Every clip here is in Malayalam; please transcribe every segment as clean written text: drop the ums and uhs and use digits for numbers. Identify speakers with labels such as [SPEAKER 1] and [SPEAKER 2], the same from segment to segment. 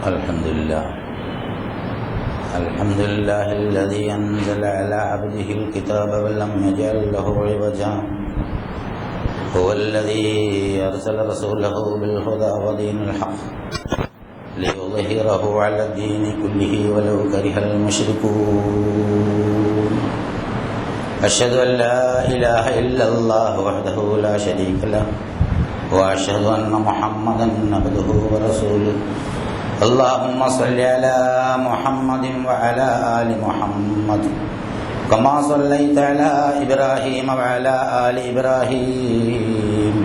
[SPEAKER 1] الحمد لله الذي أنزل على عبده الكتاب ولم يجعل له عوجا هو الذي أرسل رسوله بالهدى ودين الحق ليظهره على الدين كله ولو كره المشركون أشهد أن لا إله إلا الله وحده لا شريك له وأشهد أن محمدا عبده ورسوله اللهم صل على محمد وعلى آل محمد كما صليت على إبراهيم وعلى آل إبراهيم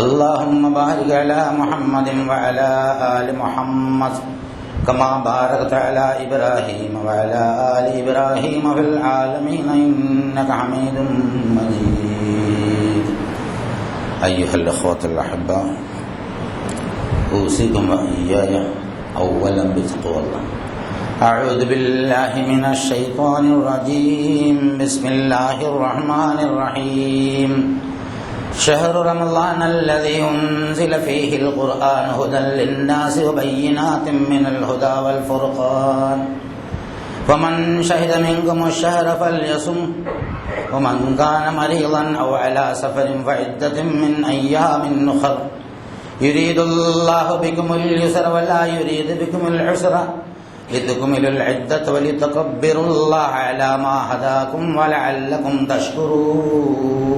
[SPEAKER 1] اللهم بارك على محمد وعلى آل محمد كما باركت على إبراهيم وعلى آل إبراهيم في العالمين إنك حميد مجيد. أيها الأخوة الأحباء، أوصيكم وإياي أولا بتقوى الله. أعوذ بالله من الشيطان الرجيم. بسم الله الرحمن الرحيم. شهر رمضان الذي أنزل فيه القرآن هدى للناس وبينات من الهدى والفرقان فمن شهد منكم الشهر فليصم ومن كان مريضا أو على سفر فعدة من أيام أخر يريد الله بكم اليسر ولا يريد بكم العسر لتكملوا العدة ولتكبروا الله على ما هداكم ولعلكم تشكرون.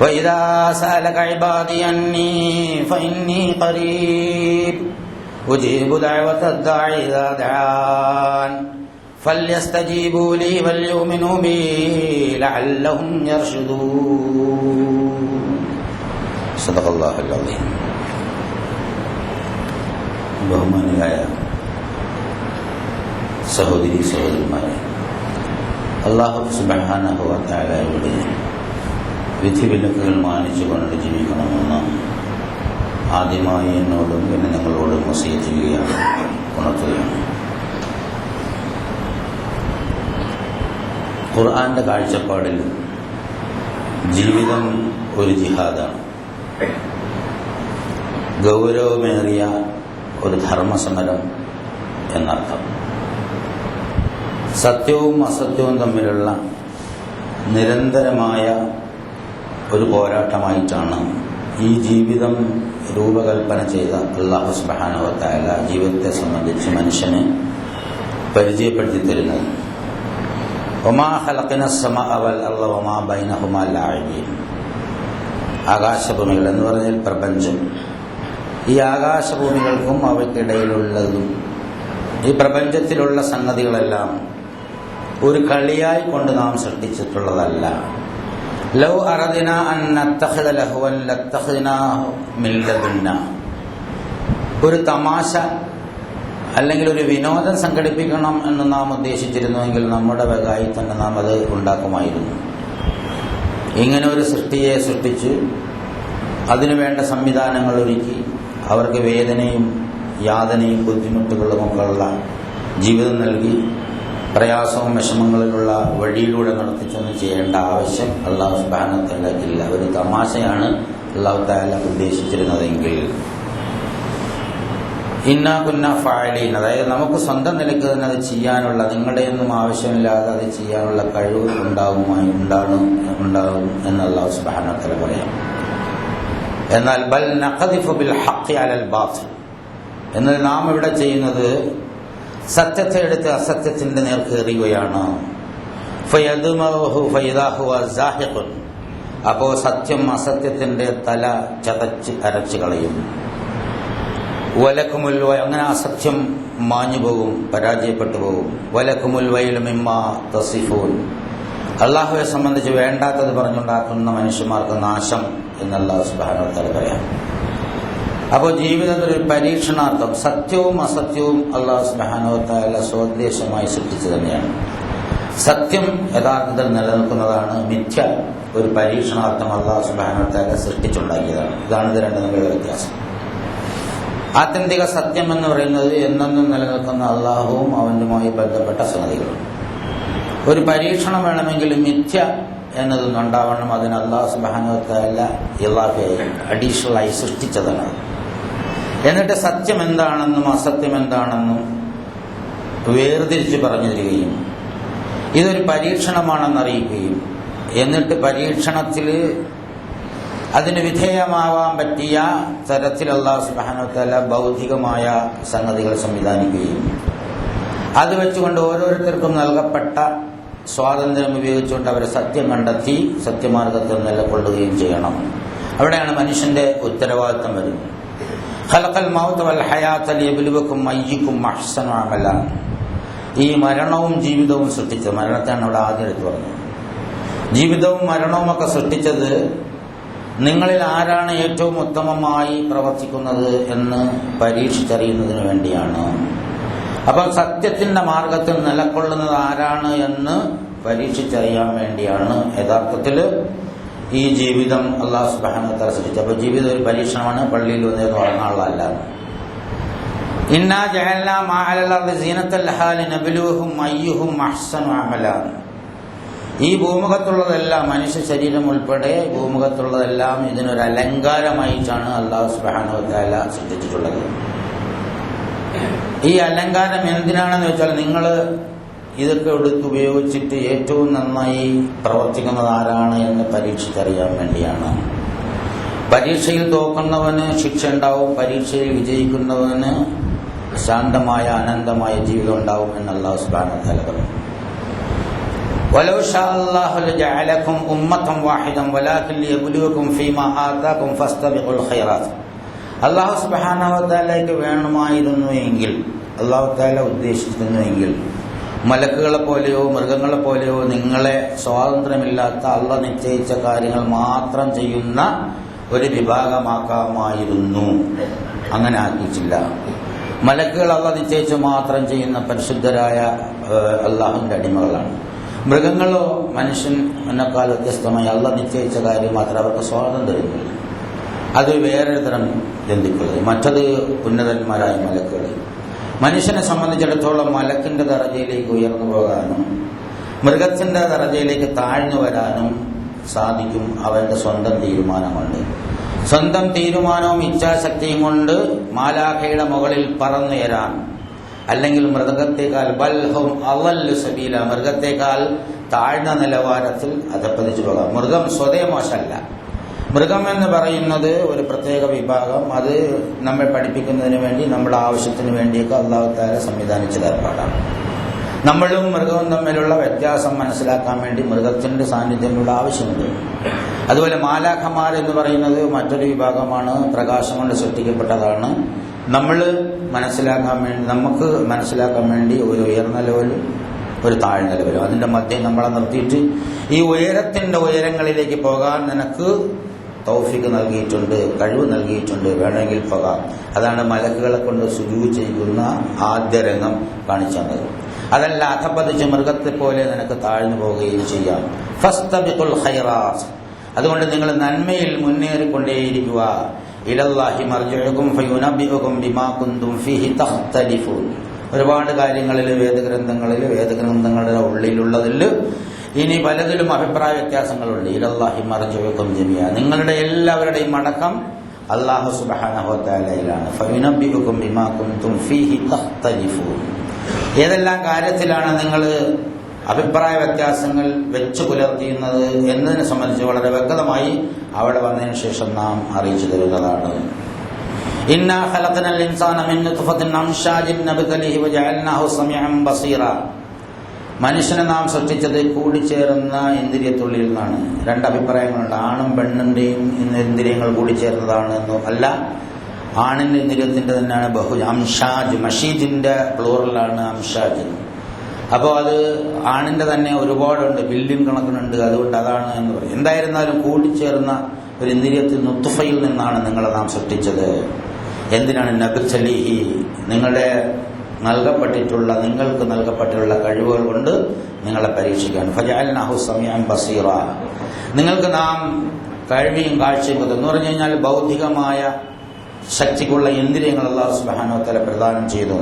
[SPEAKER 1] وإذا سألك عبادي أني فإني قريب أجيب دعوة الداعي إذا دعان فليستجيبوا لي وليؤمنوا بي لعلهم يرشدون. صدق الله العظيم. ബഹുമാനിയായ സഹോദരി സഹോദരന്മാരെ, അല്ലാഹു സുബ്ഹാനഹു വ തആലയുടെ വിധിവിലക്കുകൾ മാനിച്ചുകൊണ്ട് ജീവിക്കണമെന്ന് ആദ്യമായി എന്നോടും പിന്നെ നിങ്ങളോടും വസിയത്ത് ചെയ്യുകയാണ്, ഉണർത്തുകയാണ്. ഖുർആന്റെ കാഴ്ചപ്പാടിൽ ജീവിതം ഒരു ജിഹാദാണ്, ഗൗരവമേറിയ ഒരു ധർമ്മസമരം എന്നർത്ഥം. സത്യവും അസത്യവും തമ്മിലുള്ള നിരന്തരമായ ഒരു പോരാട്ടമായിട്ടാണ് ഈ ജീവിതം രൂപകൽപ്പന ചെയ്ത അല്ലാഹു സുബ്ഹാനഹു വ തആല ജീവിതത്തെ സംബന്ധിച്ച് മനുഷ്യനെ പരിചയപ്പെടുത്തി തരുന്നത്. വമാ ഖലഖന അസ്സമാഅ വൽ അർള വമാ ബൈനഹുമാ ലഅബീൻ. ആകാശഭൂമികൾ എന്ന് പറഞ്ഞാൽ പ്രപഞ്ചം. ഈ ആകാശഭൂമികൾക്കും അവയ്ക്കിടയിലുള്ളതും ഈ പ്രപഞ്ചത്തിലുള്ള സംഗതികളെല്ലാം ഒരു കളിയായി കൊണ്ട് നാം സൃഷ്ടിച്ചിട്ടുള്ളതല്ല. ലൗ അറദിന അൻ നത്തഖിദ ലഹ്വൻ ലത്തഖിദ്നാഹു മിൻ ലദുന്നാ. ഒരു തമാശ അല്ലെങ്കിൽ ഒരു വിനോദം സംഘടിപ്പിക്കണം എന്ന് നാം ഉദ്ദേശിച്ചിരുന്നുവെങ്കിൽ നമ്മുടെ വകയായി തന്നെ നാം അത് ഉണ്ടാക്കുമായിരുന്നു. ഇങ്ങനെ ഒരു സൃഷ്ടിയെ സൃഷ്ടിച്ച് അതിനുവേണ്ട സംവിധാനങ്ങൾ ഒരുക്കി അവർക്ക് വേദനയും യാതനയും ബുദ്ധിമുട്ടുകളുമൊക്കെ ഉള്ള ജീവിതം നൽകി പ്രയാസവും വിഷമങ്ങളിലുള്ള വഴിയിലൂടെ നടത്തിച്ചൊന്നും ചെയ്യേണ്ട ആവശ്യം അല്ലാഹു സുബ്ഹാനഹു വ തആലയ്ക്ക് ഇല്ല. ഒരു തമാശയാണ് അല്ലാഹു തആല ഉദ്ദേശിച്ചിരുന്നതെങ്കിൽ ഇന്നാ കുന്നാ ഫാഇലീൻ, അതായത് നമുക്ക് സ്വന്തം നിലയ്ക്ക് തന്നെ അത് ചെയ്യാനുള്ള, നിങ്ങളുടെയൊന്നും ആവശ്യമില്ലാതെ അത് ചെയ്യാനുള്ള കഴിവ് ഉണ്ടാകും എന്ന് അല്ലാഹു സുബ്ഹാനഹു വ തആല പറയാം. എന്നാൽ ബൽ നഖദിഫു ബിൽ ഹഖ് അലൽ ബാത്തിൽ, എന്നാൽ നാം ഇവിടെ ചെയ്യുന്നത് സത്യത്തെ എടുത്ത് അസത്യത്തിന്റെ നേർക്ക് എറിയുകയാണ്. ഫയദ്മഹു ഫൈദാ ഹുവ സാഹിഖുൻ, അപ്പോൾ സത്യം അസത്യത്തിന്റെ തല ചതച്ച് അരച്ചു കളയും. വലക്കുമുൽ, അങ്ങനെ അസത്യം മാഞ്ഞു പോകും, പരാജയപ്പെട്ടു പോകും. വലക്കുമുൽ വൈലു മിമ്മാ തസിഫൂൻ, അള്ളാഹുവെ സംബന്ധിച്ച് വേണ്ടാത്തത് പറഞ്ഞുണ്ടാക്കുന്ന മനുഷ്യന്മാർക്ക് നാശം എന്ന് അല്ലാഹു സുബ്ഹാനഹു വ തആല പറയാം. അപ്പോൾ ജീവിതത്തിൽ ഒരു പരീക്ഷണാർത്ഥം സത്യവും അസത്യവും അല്ലാഹു സുബ്ഹാനഹു വ തആല സ്വദേശമായി സൃഷ്ടിച്ചു തന്നെയാണ്. സത്യം യഥാർത്ഥത്തിൽ നിലനിൽക്കുന്നതാണ്, മിഥ്യ ഒരു പരീക്ഷണാർത്ഥം അല്ലാഹു സുബ്ഹാനഹു വ തആല സൃഷ്ടിച്ചുണ്ടാക്കിയതാണ്. ഇതാണ് ഇത് രണ്ടും തമ്മിലുള്ള വ്യത്യാസം. ആത്യന്തിക സത്യം എന്ന് പറയുന്നത് എന്നെന്നും നിലനിൽക്കുന്ന അള്ളാഹുവും അവനുമായി ബന്ധപ്പെട്ട സംഗതികളും. ഒരു പരീക്ഷണം വേണമെങ്കിൽ മിഥ്യ എന്നതൊന്നുണ്ടാവണം. അതിന് അല്ലാഹു സുബ്ഹാനഹു വ തആല അഡീഷണലായി സൃഷ്ടിച്ചതാണ്. എന്നിട്ട് സത്യം എന്താണെന്നും അസത്യം എന്താണെന്നും വേർതിരിച്ച് പറഞ്ഞു തരികയും ഇതൊരു പരീക്ഷണമാണെന്നറിയിക്കുകയും എന്നിട്ട് പരീക്ഷണത്തിൽ അതിന് വിധേയമാവാൻ പറ്റിയ തരത്തിൽ അല്ലാഹു സുബ്ഹാനഹു വ തആല ഭൗതികമായ സംഗതികൾ സംവിധാനിക്കുകയും അത് വെച്ചുകൊണ്ട് ഓരോരുത്തർക്കും നൽകപ്പെട്ട സ്വാതന്ത്ര്യം ഉപയോഗിച്ചുകൊണ്ട് അവരെ സത്യം കണ്ടെത്തി സത്യമാർഗത്തിൽ നിലകൊള്ളുകയും ചെയ്യണം. അവിടെയാണ് മനുഷ്യന്റെ ഉത്തരവാദിത്തം വരുന്നത്. ഖലഖൽ മൗത വൽ ഹയാത ലിയബ്ലുവക്കും അയ്യുക്കും അഹ്സനു അമല. ഈ മരണവും ജീവിതവും സൃഷ്ടിച്ചത്, മരണത്തെയാണ് ഇവിടെ ആദ്യം എടുത്തു പറഞ്ഞത്. ജീവിതവും മരണവും ഒക്കെ സൃഷ്ടിച്ചത് നിങ്ങളിൽ ആരാണ് ഏറ്റവും ഉത്തമമായി പ്രവർത്തിക്കുന്നത് എന്ന് പരീക്ഷിച്ചറിയുന്നതിന് വേണ്ടിയാണ്. അപ്പോൾ സത്യത്തിന്റെ മാർഗത്തിൽ നിലകൊള്ളുന്നത് ആരാണ് എന്ന് പരീക്ഷിച്ചറിയാൻ വേണ്ടിയാണ് യഥാർത്ഥത്തിൽ ഈ ജീവിതം അല്ലാഹു സുബ്ഹാനഹു വ തആല സൃഷ്ടിച്ചത്. അപ്പോൾ ജീവിതം ഒരു പരീക്ഷണമാണ്, പള്ളിയിൽ വന്നിരുന്ന് ഉറങ്ങാനുള്ളതല്ല. ഇന്നാ ജഅൽനാ മാ അലൽ അർദി സീനത്തൻ ലഹാ ലിനബ്ലുവഹും അയ്യുഹും അഹ്സനു അമല. ഈ ഭൂമുഖത്തുള്ളതെല്ലാം, മനുഷ്യ ശരീരം ഉൾപ്പെടെ ഭൂമുഖത്തുള്ളതെല്ലാം ഇതിനൊരു അലങ്കാരമായിട്ടാണ് അല്ലാഹു സുബ്ഹാനഹു വ തആല സൃഷ്ടിച്ചിട്ടുള്ളത്. ഈ അലങ്കാരം എന്തിനാണെന്ന് വെച്ചാൽ നിങ്ങൾ ഇതൊക്കെ എടുത്ത് ഉപയോഗിച്ചിട്ട് ഏറ്റവും നന്നായി പ്രവർത്തിക്കുന്നത് ആരാണ് എന്ന് പരീക്ഷിച്ചറിയാൻ വേണ്ടിയാണ്. പരീക്ഷയിൽ തോക്കുന്നവന് ശിക്ഷ ഉണ്ടാവും, പരീക്ഷയിൽ വിജയിക്കുന്നവന് ശാന്തമായ അനന്തമായ ജീവിതം ഉണ്ടാവും എന്ന് അല്ലാഹു സുബ്ഹാനഹു വ തആല പറഞ്ഞു. വലൗ ശാ അല്ലാഹു ലജഅലകും ഉമ്മത്തൻ വാഹിദൻ വലാകിൻ ലിയബ്ലുവകും ഫീമാ ആതാകും ഫസ്തബിഖുൽ ഖൈറാത്ത്. അല്ലാഹു സുബ്ഹാനഹു വ തആലയ്ക്ക് വേണമായിരുന്നു എങ്കിൽ, അല്ലാഹു തആല ഉദ്ദേശിച്ചിരുന്നുവെങ്കിൽ മലക്കുകളെ പോലെയോ മൃഗങ്ങളെ പോലെയോ നിങ്ങളെ സ്വാതന്ത്ര്യമില്ലാത്ത അല്ലാഹു നിശ്ചയിച്ച കാര്യങ്ങൾ മാത്രം ചെയ്യുന്ന ഒരു വിഭാഗമാക്കാമായിരുന്നു. അങ്ങനെ ആക്കിയിട്ടില്ല. മലക്കുകൾ അല്ലാഹു നിശ്ചയിച്ച് മാത്രം ചെയ്യുന്ന പരിശുദ്ധരായ അല്ലാഹുവിന്റെ അടിമകളാണ്. മൃഗങ്ങളോ മനുഷ്യനേക്കാൾ വ്യത്യസ്തമായി അല്ലാഹു നിശ്ചയിച്ച കാര്യം മാത്രം അവർക്ക് സ്വാതന്ത്ര്യമില്ല. അത് വേറൊരു തരം ജന്തുക്കൾ, മറ്റത് ഉന്നതന്മാരായ മലക്കുകൾ. മനുഷ്യനെ സംബന്ധിച്ചിടത്തോളം മലക്കിന്റെ ദറജയിലേക്ക് ഉയർന്നു പോകാനും മൃഗത്തിന്റെ ദറജയിലേക്ക് താഴ്ന്നു വരാനും സാധിക്കും അവന്റെ സ്വന്തം തീരുമാനമുണ്ട്. സ്വന്തം തീരുമാനവും ഇച്ഛാശക്തിയും കൊണ്ട് മാലാഖയുടെ മുകളിൽ പറന്നുയരാൻ, അല്ലെങ്കിൽ മൃഗത്തെക്കാൾ ബൽഹും അളല്ലു സബീല, മൃഗത്തെക്കാൾ താഴ്ന്ന നിലവാരത്തിൽ അധപ്പതിച്ചു പോകാം. മൃഗം സ്വതേ മോശമല്ല. മൃഗം എന്ന് പറയുന്നത് ഒരു പ്രത്യേക വിഭാഗം, അത് നമ്മെ പഠിപ്പിക്കുന്നതിന് വേണ്ടി നമ്മുടെ ആവശ്യത്തിന് വേണ്ടിയൊക്കെ അല്ലാഹു തആല സംവിധാനിച്ചത് ഏർപ്പാടാണ്. നമ്മളും മൃഗവും തമ്മിലുള്ള വ്യത്യാസം മനസ്സിലാക്കാൻ വേണ്ടി മൃഗത്തിന്റെ സാന്നിധ്യമുള്ള ആവശ്യമുണ്ട്. അതുപോലെ മാലാഖമാർ എന്ന് പറയുന്നത് മറ്റൊരു വിഭാഗമാണ്, പ്രകാശം കൊണ്ട് സൃഷ്ടിക്കപ്പെട്ടതാണ്. നമുക്ക് മനസ്സിലാക്കാൻ വേണ്ടി ഒരു ഉയർന്ന ലെവലും ഒരു താഴ്ന്ന ലെവലും, അതിന്റെ മധ്യം നമ്മളെ നിർത്തിയിട്ട് ഈ ഉയരത്തിന്റെ ഉയരങ്ങളിലേക്ക് പോകാൻ നിനക്ക് തൗഫീഖ് നൽകിയിട്ടുണ്ട്, കഴിവ് നൽകിയിട്ടുണ്ട്, വേണമെങ്കിൽ പോകാം. അതാണ് മലക്കുകളെ കൊണ്ട് സുജൂദ് ചെയ്യുന്ന ആദ്യ രംഗം കാണിച്ചു തന്നത്. അതല്ല അധപ്പതിച്ച് മൃഗത്തെ പോലെ നിനക്ക് താഴ്ന്നു പോവുകയും ചെയ്യാം. ഫസ്തബിഖുൽ ഖൈറാത്ത്, അതുകൊണ്ട് നിങ്ങൾ നന്മയിൽ മുന്നേറിക്കൊണ്ടേയിരിക്കുക. ഇലല്ലാഹി മർജിഉകും ഫയുനബ്ബിഉകും ബിമാ കുന്തും ഫീഹി തഖ്തലിഫൂൻ. ഒരുപാട് കാര്യങ്ങളിൽ വേദഗ്രന്ഥങ്ങളുടെ ഉള്ളിലുള്ളതിൽ ഇനി പലതിലും അഭിപ്രായ വ്യത്യാസങ്ങളുണ്ട്. ഇലല്ലാഹി മർജിഉകും ജമീഅ, നിങ്ങളുടെ എല്ലാവരുടെയും മടക്കം അല്ലാഹു സുബ്ഹാനഹു വ തആലയിലാണ്. ഫയുനബ്ബിഉകും ബിമാ കുന്തും ഫീഹി തഖ്തലിഫൂൻ. ഏതെല്ലാം കാര്യത്തിലാണ് നിങ്ങൾ അഭിപ്രായ വ്യത്യാസങ്ങൾ വെച്ചു പുലർത്തിയുന്നത് എന്നതിനെ സംബന്ധിച്ച് വളരെ വ്യക്തമായി അവിടെ വന്നതിന് ശേഷം നാം അറിയിച്ചു തരുന്നതാണ്. ഇന്നാ ഖലഖനൽ ഇൻസാന മിൻ നുത്ഫത്തിൻ അംശാജിൻ നബ്തലിഹി വജഅൽനാഹു സമീഅൻ ബസീറ. മനുഷ്യനെ നാം സൃഷ്ടിച്ചത് കൂടിച്ചേർന്ന ഇന്ദ്രിയത്തുള്ളിൽ നിന്നാണ്. രണ്ട് അഭിപ്രായങ്ങളുണ്ട്. ആണും പെണ്ണിന്റെയും ഇന്ദ്രിയങ്ങൾ കൂടിച്ചേർന്നതാണ് എന്നും അല്ല, ആണിന്റെ ഇന്ദ്രിയത്തിന്റെ തന്നെയാണ് അംഷാജ്. മഷീജിന്റെ പ്ലൂറലാണ് അംഷാജ്. അപ്പോൾ അത് ആണിന്റെ തന്നെ ഒരുപാടുണ്ട്, ബില്യൺ കണക്കിനുണ്ട്. അതുകൊണ്ട് അതാണ് എന്ന് പറയും. എന്തായിരുന്നാലും കൂടിച്ചേർന്ന ഒരു ഇന്ദ്രിയത്തിൽ നുത്ഫയിൽ നിന്നാണ് നിങ്ങളെ നാം സൃഷ്ടിച്ചത്. എന്തിനാണ്? നബ്തലിഹി, നിങ്ങൾക്ക് നൽകപ്പെട്ടിട്ടുള്ള കഴിവുകൾ കൊണ്ട് നിങ്ങളെ പരീക്ഷിക്കാൻ. ഫജഅൽനാഹു സമീഅൻ ബസീറ, നിങ്ങൾക്ക് നാം കഴിവിയും കാഴ്ചയും എന്ന് പറഞ്ഞു കഴിഞ്ഞാൽ ഭൗതികമായ ശക്തിക്കുള്ള ഇന്ദ്രിയങ്ങൾ അല്ലാഹു സുബ്ഹാനഹു വ തആല പ്രദാനം ചെയ്തു.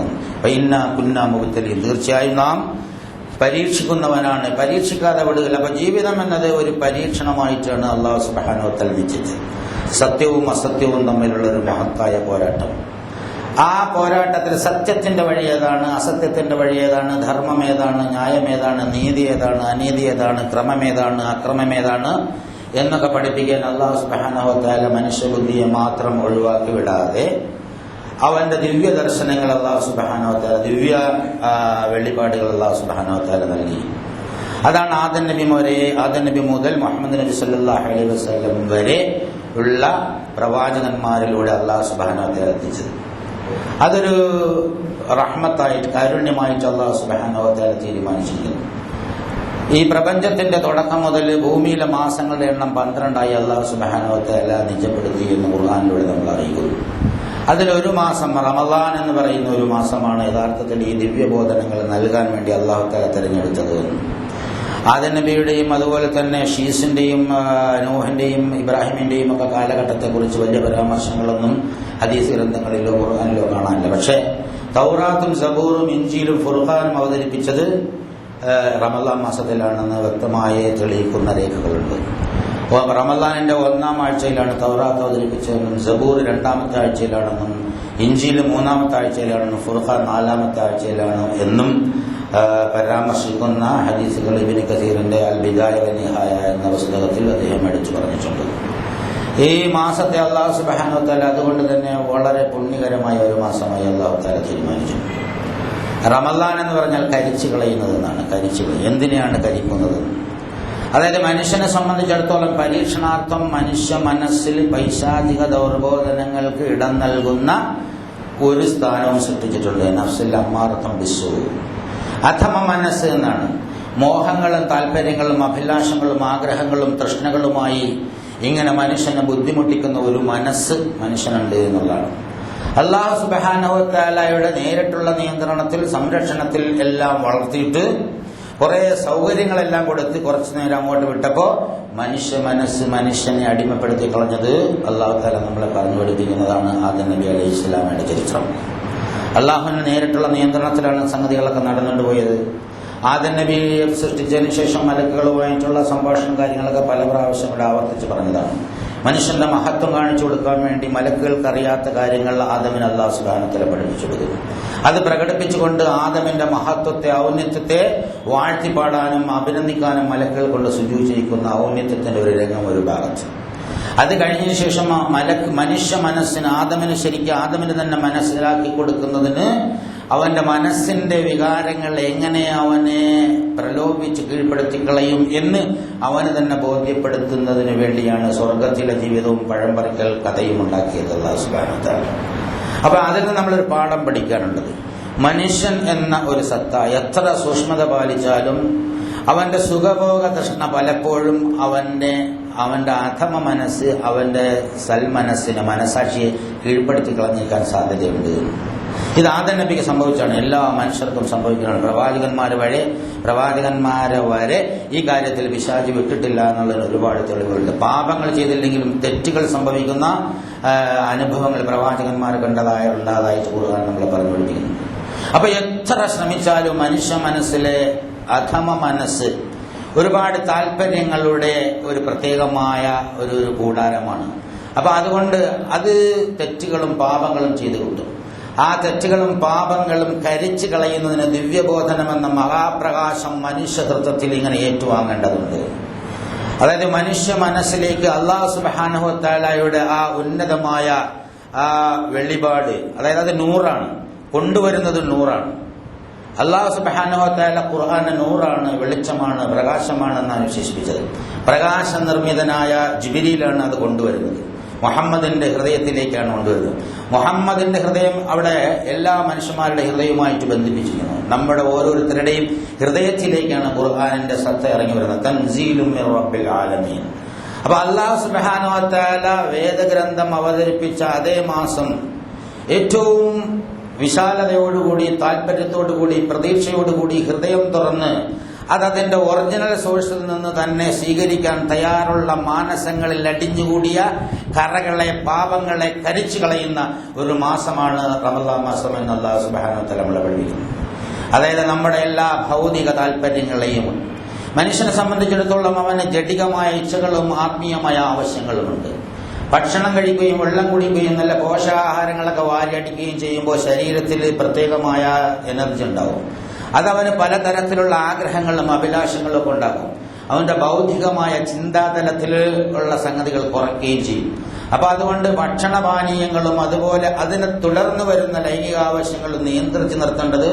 [SPEAKER 1] ഇന്നാ കുന്നാ മുബ്തലീൻ, തീർച്ചയായും നാം പരീക്ഷിക്കുന്നവനാണ്, പരീക്ഷിക്കാതെ വിടുകയില്ല. അപ്പൊ ജീവിതം എന്നത് ഒരു പരീക്ഷണമായിട്ടാണ് അല്ലാഹു സുബ്ഹാനഹു വ തആല നിശ്ചയിച്ചത്. സത്യവും അസത്യവും തമ്മിലുള്ള ഒരു മഹത്തായ പോരാട്ടം. ആ പോരാട്ടത്തിൽ സത്യത്തിന്റെ വഴി ഏതാണ്, അസത്യത്തിന്റെ വഴി ഏതാണ്, ധർമ്മം ഏതാണ്, ന്യായം ഏതാണ്, നീതി ഏതാണ്, അനീതി ഏതാണ്, ക്രമമേതാണ്, അക്രമമേതാണ് എന്നൊക്കെ പഠിപ്പിക്കാൻ അല്ലാഹു സുബ്ഹാനഹു വ തആല മനുഷ്യബുദ്ധിയെ മാത്രം ഒഴിവാക്കി വിടാതെ അവന്റെ ദിവ്യ ദർശനങ്ങൾ അല്ലാഹു സുബ്ഹാനഹു വ തആല, ദിവ്യ വെളിപാടുകൾ അല്ലാഹു സുബ്ഹാനഹു വ തആല നൽകി. അതാണ് ആദം നബി മുതൽ മുഹമ്മദ് നബി സല്ലല്ലാഹു അലൈഹി വസല്ലം വരെ ഉള്ള പ്രവാചകന്മാരിലൂടെ അല്ലാഹു സുബ്ഹാനഹു വ തആല എത്തിച്ചത്. അതൊരു റഹ്മത്തായിട്ട്, കാരുണ്യമായിട്ട് അല്ലാഹു സുബ്ഹാനഹു വ തആല തീരുമാനിച്ചിരിക്കുന്നു. ഈ പ്രപഞ്ചത്തിന്റെ തുടക്കം മുതൽ ഭൂമിയിലെ മാസങ്ങളുടെ എണ്ണം 12 അല്ലാഹു സുബ്ഹാനഹു വ തആല നിജപ്പെടുത്തി എന്ന് ഖുർആനിലൂടെ നമ്മൾ അറിയിക്കുന്നു. അതിലൊരു മാസം റമളാൻ എന്ന് പറയുന്ന ഒരു മാസമാണ് യഥാർത്ഥത്തിൽ ഈ ദിവ്യബോധനങ്ങൾ നൽകാൻ വേണ്ടി അല്ലാഹു തആല തിരഞ്ഞെടുത്തത്. ആദം നബിയുടെയും അതുപോലെ തന്നെ ഷീസിന്റെയും നൂഹിന്റെയും ഇബ്രാഹിമിന്റെയും ഒക്കെ കാലഘട്ടത്തെക്കുറിച്ച് വലിയ പരാമർശങ്ങളൊന്നും ഹദീസ് ഗ്രന്ഥങ്ങളിലോ ഖുർആനിലോ കാണാനില്ല. പക്ഷേ തൗറാത്തും സബൂറും ഇഞ്ചീലും ഫുർഖാനും അവതരിപ്പിച്ചത് റമളാൻ മാസത്തിലാണെന്ന് വ്യക്തമായി തെളിയിക്കുന്ന രേഖകളുണ്ട്. റമളാനിന്റെ 1-ാം ആഴ്ചയിലാണ് തൗറാത്ത് അവതരിപ്പിച്ചതെന്നും സബൂർ 2-ാമത്തെ ആഴ്ചയിലാണെന്നും ഇഞ്ചീൽ 3-ാമത്തെ ആഴ്ചയിലാണെന്നും ഫുർഖാൻ 4-ാമത്തെ ആഴ്ചയിലാണ് എന്നും പരാമർശിക്കുന്ന ഹദീസുകൾ ഇബ്നു കസീറിന്റെ അൽ ബിദായ വ നിഹായ എന്ന പുസ്തകത്തിൽ അദ്ദേഹം എടുത്തു പറഞ്ഞിട്ടുണ്ട്. ഈ മാസത്തെ അല്ലാഹു സുബ്ഹാനഹു വ തആല അതുകൊണ്ട് തന്നെ വളരെ പുണ്യകരമായ ഒരു മാസമായി അല്ലാഹു തആല തീരുമാനിച്ചു. റമളാൻ എന്ന് പറഞ്ഞാൽ കരിച്ചു കളയുന്നത് എന്നാണ്. എന്തിനെയാണ് കരിക്കുന്നത്? അതായത് മനുഷ്യനെ സംബന്ധിച്ചിടത്തോളം പരീക്ഷണാർത്ഥം മനുഷ്യ മനസ്സിൽ പൈശാചിക ദൗർബോധനങ്ങൾക്ക് ഇടം നൽകുന്ന ഒരു സ്ഥാനവും സൃഷ്ടിച്ചിട്ടുണ്ട്. നഫ്സുൽ അമ്മാറത്തും ബിസ്സൂ, അധമ മനസ്സ് എന്നാണ്. മോഹങ്ങളും താല്പര്യങ്ങളും അഭിലാഷങ്ങളും ആഗ്രഹങ്ങളും തൃഷ്ണകളുമായി ഇങ്ങനെ മനുഷ്യനെ ബുദ്ധിമുട്ടിക്കുന്ന ഒരു മനസ്സ് മനുഷ്യനുണ്ട് എന്നുള്ളതാണ്. അല്ലാഹു സുബ്ഹാനഹു വ തആലയുടെ നേരിട്ടുള്ള നിയന്ത്രണത്തിൽ, സംരക്ഷണത്തിൽ എല്ലാം വളർത്തിയിട്ട് കുറെ സൗകര്യങ്ങളെല്ലാം കൊടുത്ത് കുറച്ചു നേരം അങ്ങോട്ട് വിട്ടപ്പോൾ മനുഷ്യനെ അടിമപ്പെടുത്തി കളഞ്ഞത് അല്ലാഹു തആല നമ്മളെ പറഞ്ഞു പഠിപ്പിക്കുന്നതാണ് ആദം നബി അലൈഹി ഇസ്ലാമിന്റെ ചരിത്രം. അള്ളാഹുവിന് നേരിട്ടുള്ള നിയന്ത്രണത്തിലാണ് സംഗതികളൊക്കെ നടന്നുകൊണ്ട് പോയത്. ആദം നബിയെ സൃഷ്ടിച്ചതിന് ശേഷം മലക്കുകളുമായിട്ടുള്ള സംഭാഷണം കാര്യങ്ങളൊക്കെ പല പ്രാവശ്യം ഇവിടെ ആവർത്തിച്ച് പറഞ്ഞതാണ്. മനുഷ്യന്റെ മഹത്വം കാണിച്ചു കൊടുക്കാൻ വേണ്ടി മലക്കുകൾക്ക് അറിയാത്ത കാര്യങ്ങൾ ആദമിന് അല്ലാഹു സുബ്ഹാനഹു വ തആല പഠിപ്പിച്ചു കൊടുത്തു. അത് പ്രകടിപ്പിച്ചുകൊണ്ട് ആദമിന്റെ മഹത്വത്തെ, ഔന്നത്യത്തെ വാഴ്ത്തിപ്പാടാനും അഭിനന്ദിക്കാനും മലക്കുകൾ കൊണ്ട് സുജൂദ് ചെയ്യിക്കുന്ന ഔന്നത്യത്തിന്റെ ഒരു രംഗം ഒരു ഭാഗത്ത്. അത് കഴിഞ്ഞതിന് ശേഷം മനുഷ്യ മനസ്സിന് ആദമിന് തന്നെ മനസ്സിലാക്കി കൊടുക്കുന്നതിന് അവന്റെ മനസ്സിന്റെ വികാരങ്ങൾ എങ്ങനെ അവനെ പ്രലോഭിച്ച് കീഴ്പ്പെടുത്തിക്കളയും എന്ന് അവന് തന്നെ ബോധ്യപ്പെടുത്തുന്നതിന് വേണ്ടിയാണ് സ്വർഗത്തിലെ ജീവിതവും പഴംപറിക്കൽ കഥയും ഉണ്ടാക്കിയത് അല്ലാഹു സുബ്ഹാനഹു വ തആല. അപ്പൊ അതിൽ നിന്ന് നമ്മളൊരു പാഠം പഠിക്കാനുള്ളത്, മനുഷ്യൻ എന്ന ഒരു സത്ത എത്ര സൂക്ഷ്മത പാലിച്ചാലും അവന്റെ സുഖഭോഗ തൃഷ്ണ പലപ്പോഴും അവന്റെ അധമ മനസ്സ് അവന്റെ സൽമനസ്സിനെ, മനസാക്ഷിയെ കീഴ്പ്പെടുത്തി കളഞ്ഞിരിക്കാൻ സാധ്യതയുണ്ട്. ഇത് ആദം നബിക്ക് സംഭവിച്ചാണ്, എല്ലാ മനുഷ്യർക്കും സംഭവിക്കുന്നതാണ്. പ്രവാചകന്മാരെ വരെ ഈ കാര്യത്തിൽ പിശാച് വിട്ടിട്ടില്ല എന്നുള്ളതിന് ഒരുപാട് തെളിവുകളുണ്ട്. പാപങ്ങൾ ചെയ്തില്ലെങ്കിലും തെറ്റുകൾ സംഭവിക്കുന്ന അനുഭവങ്ങൾ പ്രവാചകന്മാർ ഉണ്ടായതായിട്ട് ഖുർആൻ നമ്മളെ പറഞ്ഞു പഠിപ്പിക്കുന്നു. അപ്പൊ എത്ര ശ്രമിച്ചാലും മനുഷ്യ മനസ്സിലെ അധമ മനസ്സ് ഒരുപാട് താല്പര്യങ്ങളുടെ ഒരു പ്രത്യേകമായ ഒരു കൂടാരമാണ്. അപ്പൊ അതുകൊണ്ട് അത് തെറ്റുകളും പാപങ്ങളും ചെയ്തു കൂട്ടും. ആ തെറ്റുകളും പാപങ്ങളും കരിച്ചു കളയുന്നതിന് ദിവ്യബോധനമെന്ന മഹാപ്രകാശം മനുഷ്യതൃത്വത്തിൽ ഇങ്ങനെ ഏറ്റുവാങ്ങേണ്ടതുണ്ട്. അതായത് മനുഷ്യ മനസ്സിലേക്ക് അല്ലാഹു സുബ്ഹാനഹു വ തആലയുടെ ആ ഉന്നതമായ ആ വെളിപാട്, അതായത് അത് നൂറാണ്, കൊണ്ടുവരുന്നത് നൂറാണ്. അല്ലാഹു സുബ്ഹാനഹു വ തആല ഖുർആനെ നൂറാണ്, വെളിച്ചമാണ്, പ്രകാശമാണ് എന്നാണ് വിശേഷിപ്പിച്ചത്. പ്രകാശ നിർമ്മിതനായ ജിബ്രീലാണ് അത് കൊണ്ടുവരുന്നത്. മുഹമ്മദിന്റെ ഹൃദയത്തിലേക്കാണ് കൊണ്ടുവരുന്നത്. മുഹമ്മദിന്റെ ഹൃദയം അവിടെ എല്ലാ മനുഷ്യന്മാരുടെ ഹൃദയവുമായിട്ട് ബന്ധിപ്പിച്ചിരിക്കുന്നു. നമ്മുടെ ഓരോരുത്തരുടെയും ഹൃദയത്തിലേക്കാണ് ഖുർആനിന്റെ സത്ത ഇറങ്ങി വരുന്നത്. തൻസീലും മിർ റബ്ബിൽ ആലമീൻ. അപ്പൊ അല്ലാഹു സുബ്ഹാനഹു വ തആല വേദഗ്രന്ഥം അവതരിപ്പിച്ച അതേ മാസം ഏറ്റവും വിശാലതയോടുകൂടി, താല്പര്യത്തോടുകൂടി, പ്രതീക്ഷയോടുകൂടി ഹൃദയം തുറന്ന് അതതിന്റെ ഒറിജിനൽ സോഴ്സിൽ നിന്ന് തന്നെ സ്വീകരിക്കാൻ തയ്യാറുള്ള മാനസങ്ങളിൽ അടിഞ്ഞുകൂടിയ കറകളെ, പാപങ്ങളെ കരിച്ചു കളയുന്ന ഒരു മാസമാണ് റമളാൻ മാസം എന്ന് അല്ലാഹു സുബ്ഹാനഹു വ തആല നമ്മളെ പഠിപ്പിക്കുന്നു. അതായത് നമ്മുടെ എല്ലാ ഭൗതിക താല്പര്യങ്ങളെയും, മനുഷ്യനെ സംബന്ധിച്ചിടത്തോളം അവന് ജഡികമായ ഇച്ഛകളും ആത്മീയമായ ആവശ്യങ്ങളുമുണ്ട്. ഭക്ഷണം കഴിക്കുകയും വെള്ളം കുടിക്കുകയും നല്ല പോഷകാഹാരങ്ങളൊക്കെ വാരിയടിക്കുകയും ചെയ്യുമ്പോൾ ശരീരത്തിൽ പ്രത്യേകമായ എനർജി ഉണ്ടാവും. അതവന് പലതരത്തിലുള്ള ആഗ്രഹങ്ങളും അഭിലാഷങ്ങളും ഒക്കെ ഉണ്ടാക്കും. അവന്റെ ബൗദ്ധികമായ ചിന്താതലത്തിൽ ഉള്ള സംഗതികൾ കുറയ്ക്കുകയും ചെയ്യും. അപ്പൊ അതുകൊണ്ട് ഭക്ഷണപാനീയങ്ങളും അതുപോലെ അതിനെ തുടർന്ന് വരുന്ന ലൈംഗിക ആവശ്യങ്ങളും നിയന്ത്രിച്ച് നിർത്തേണ്ടത്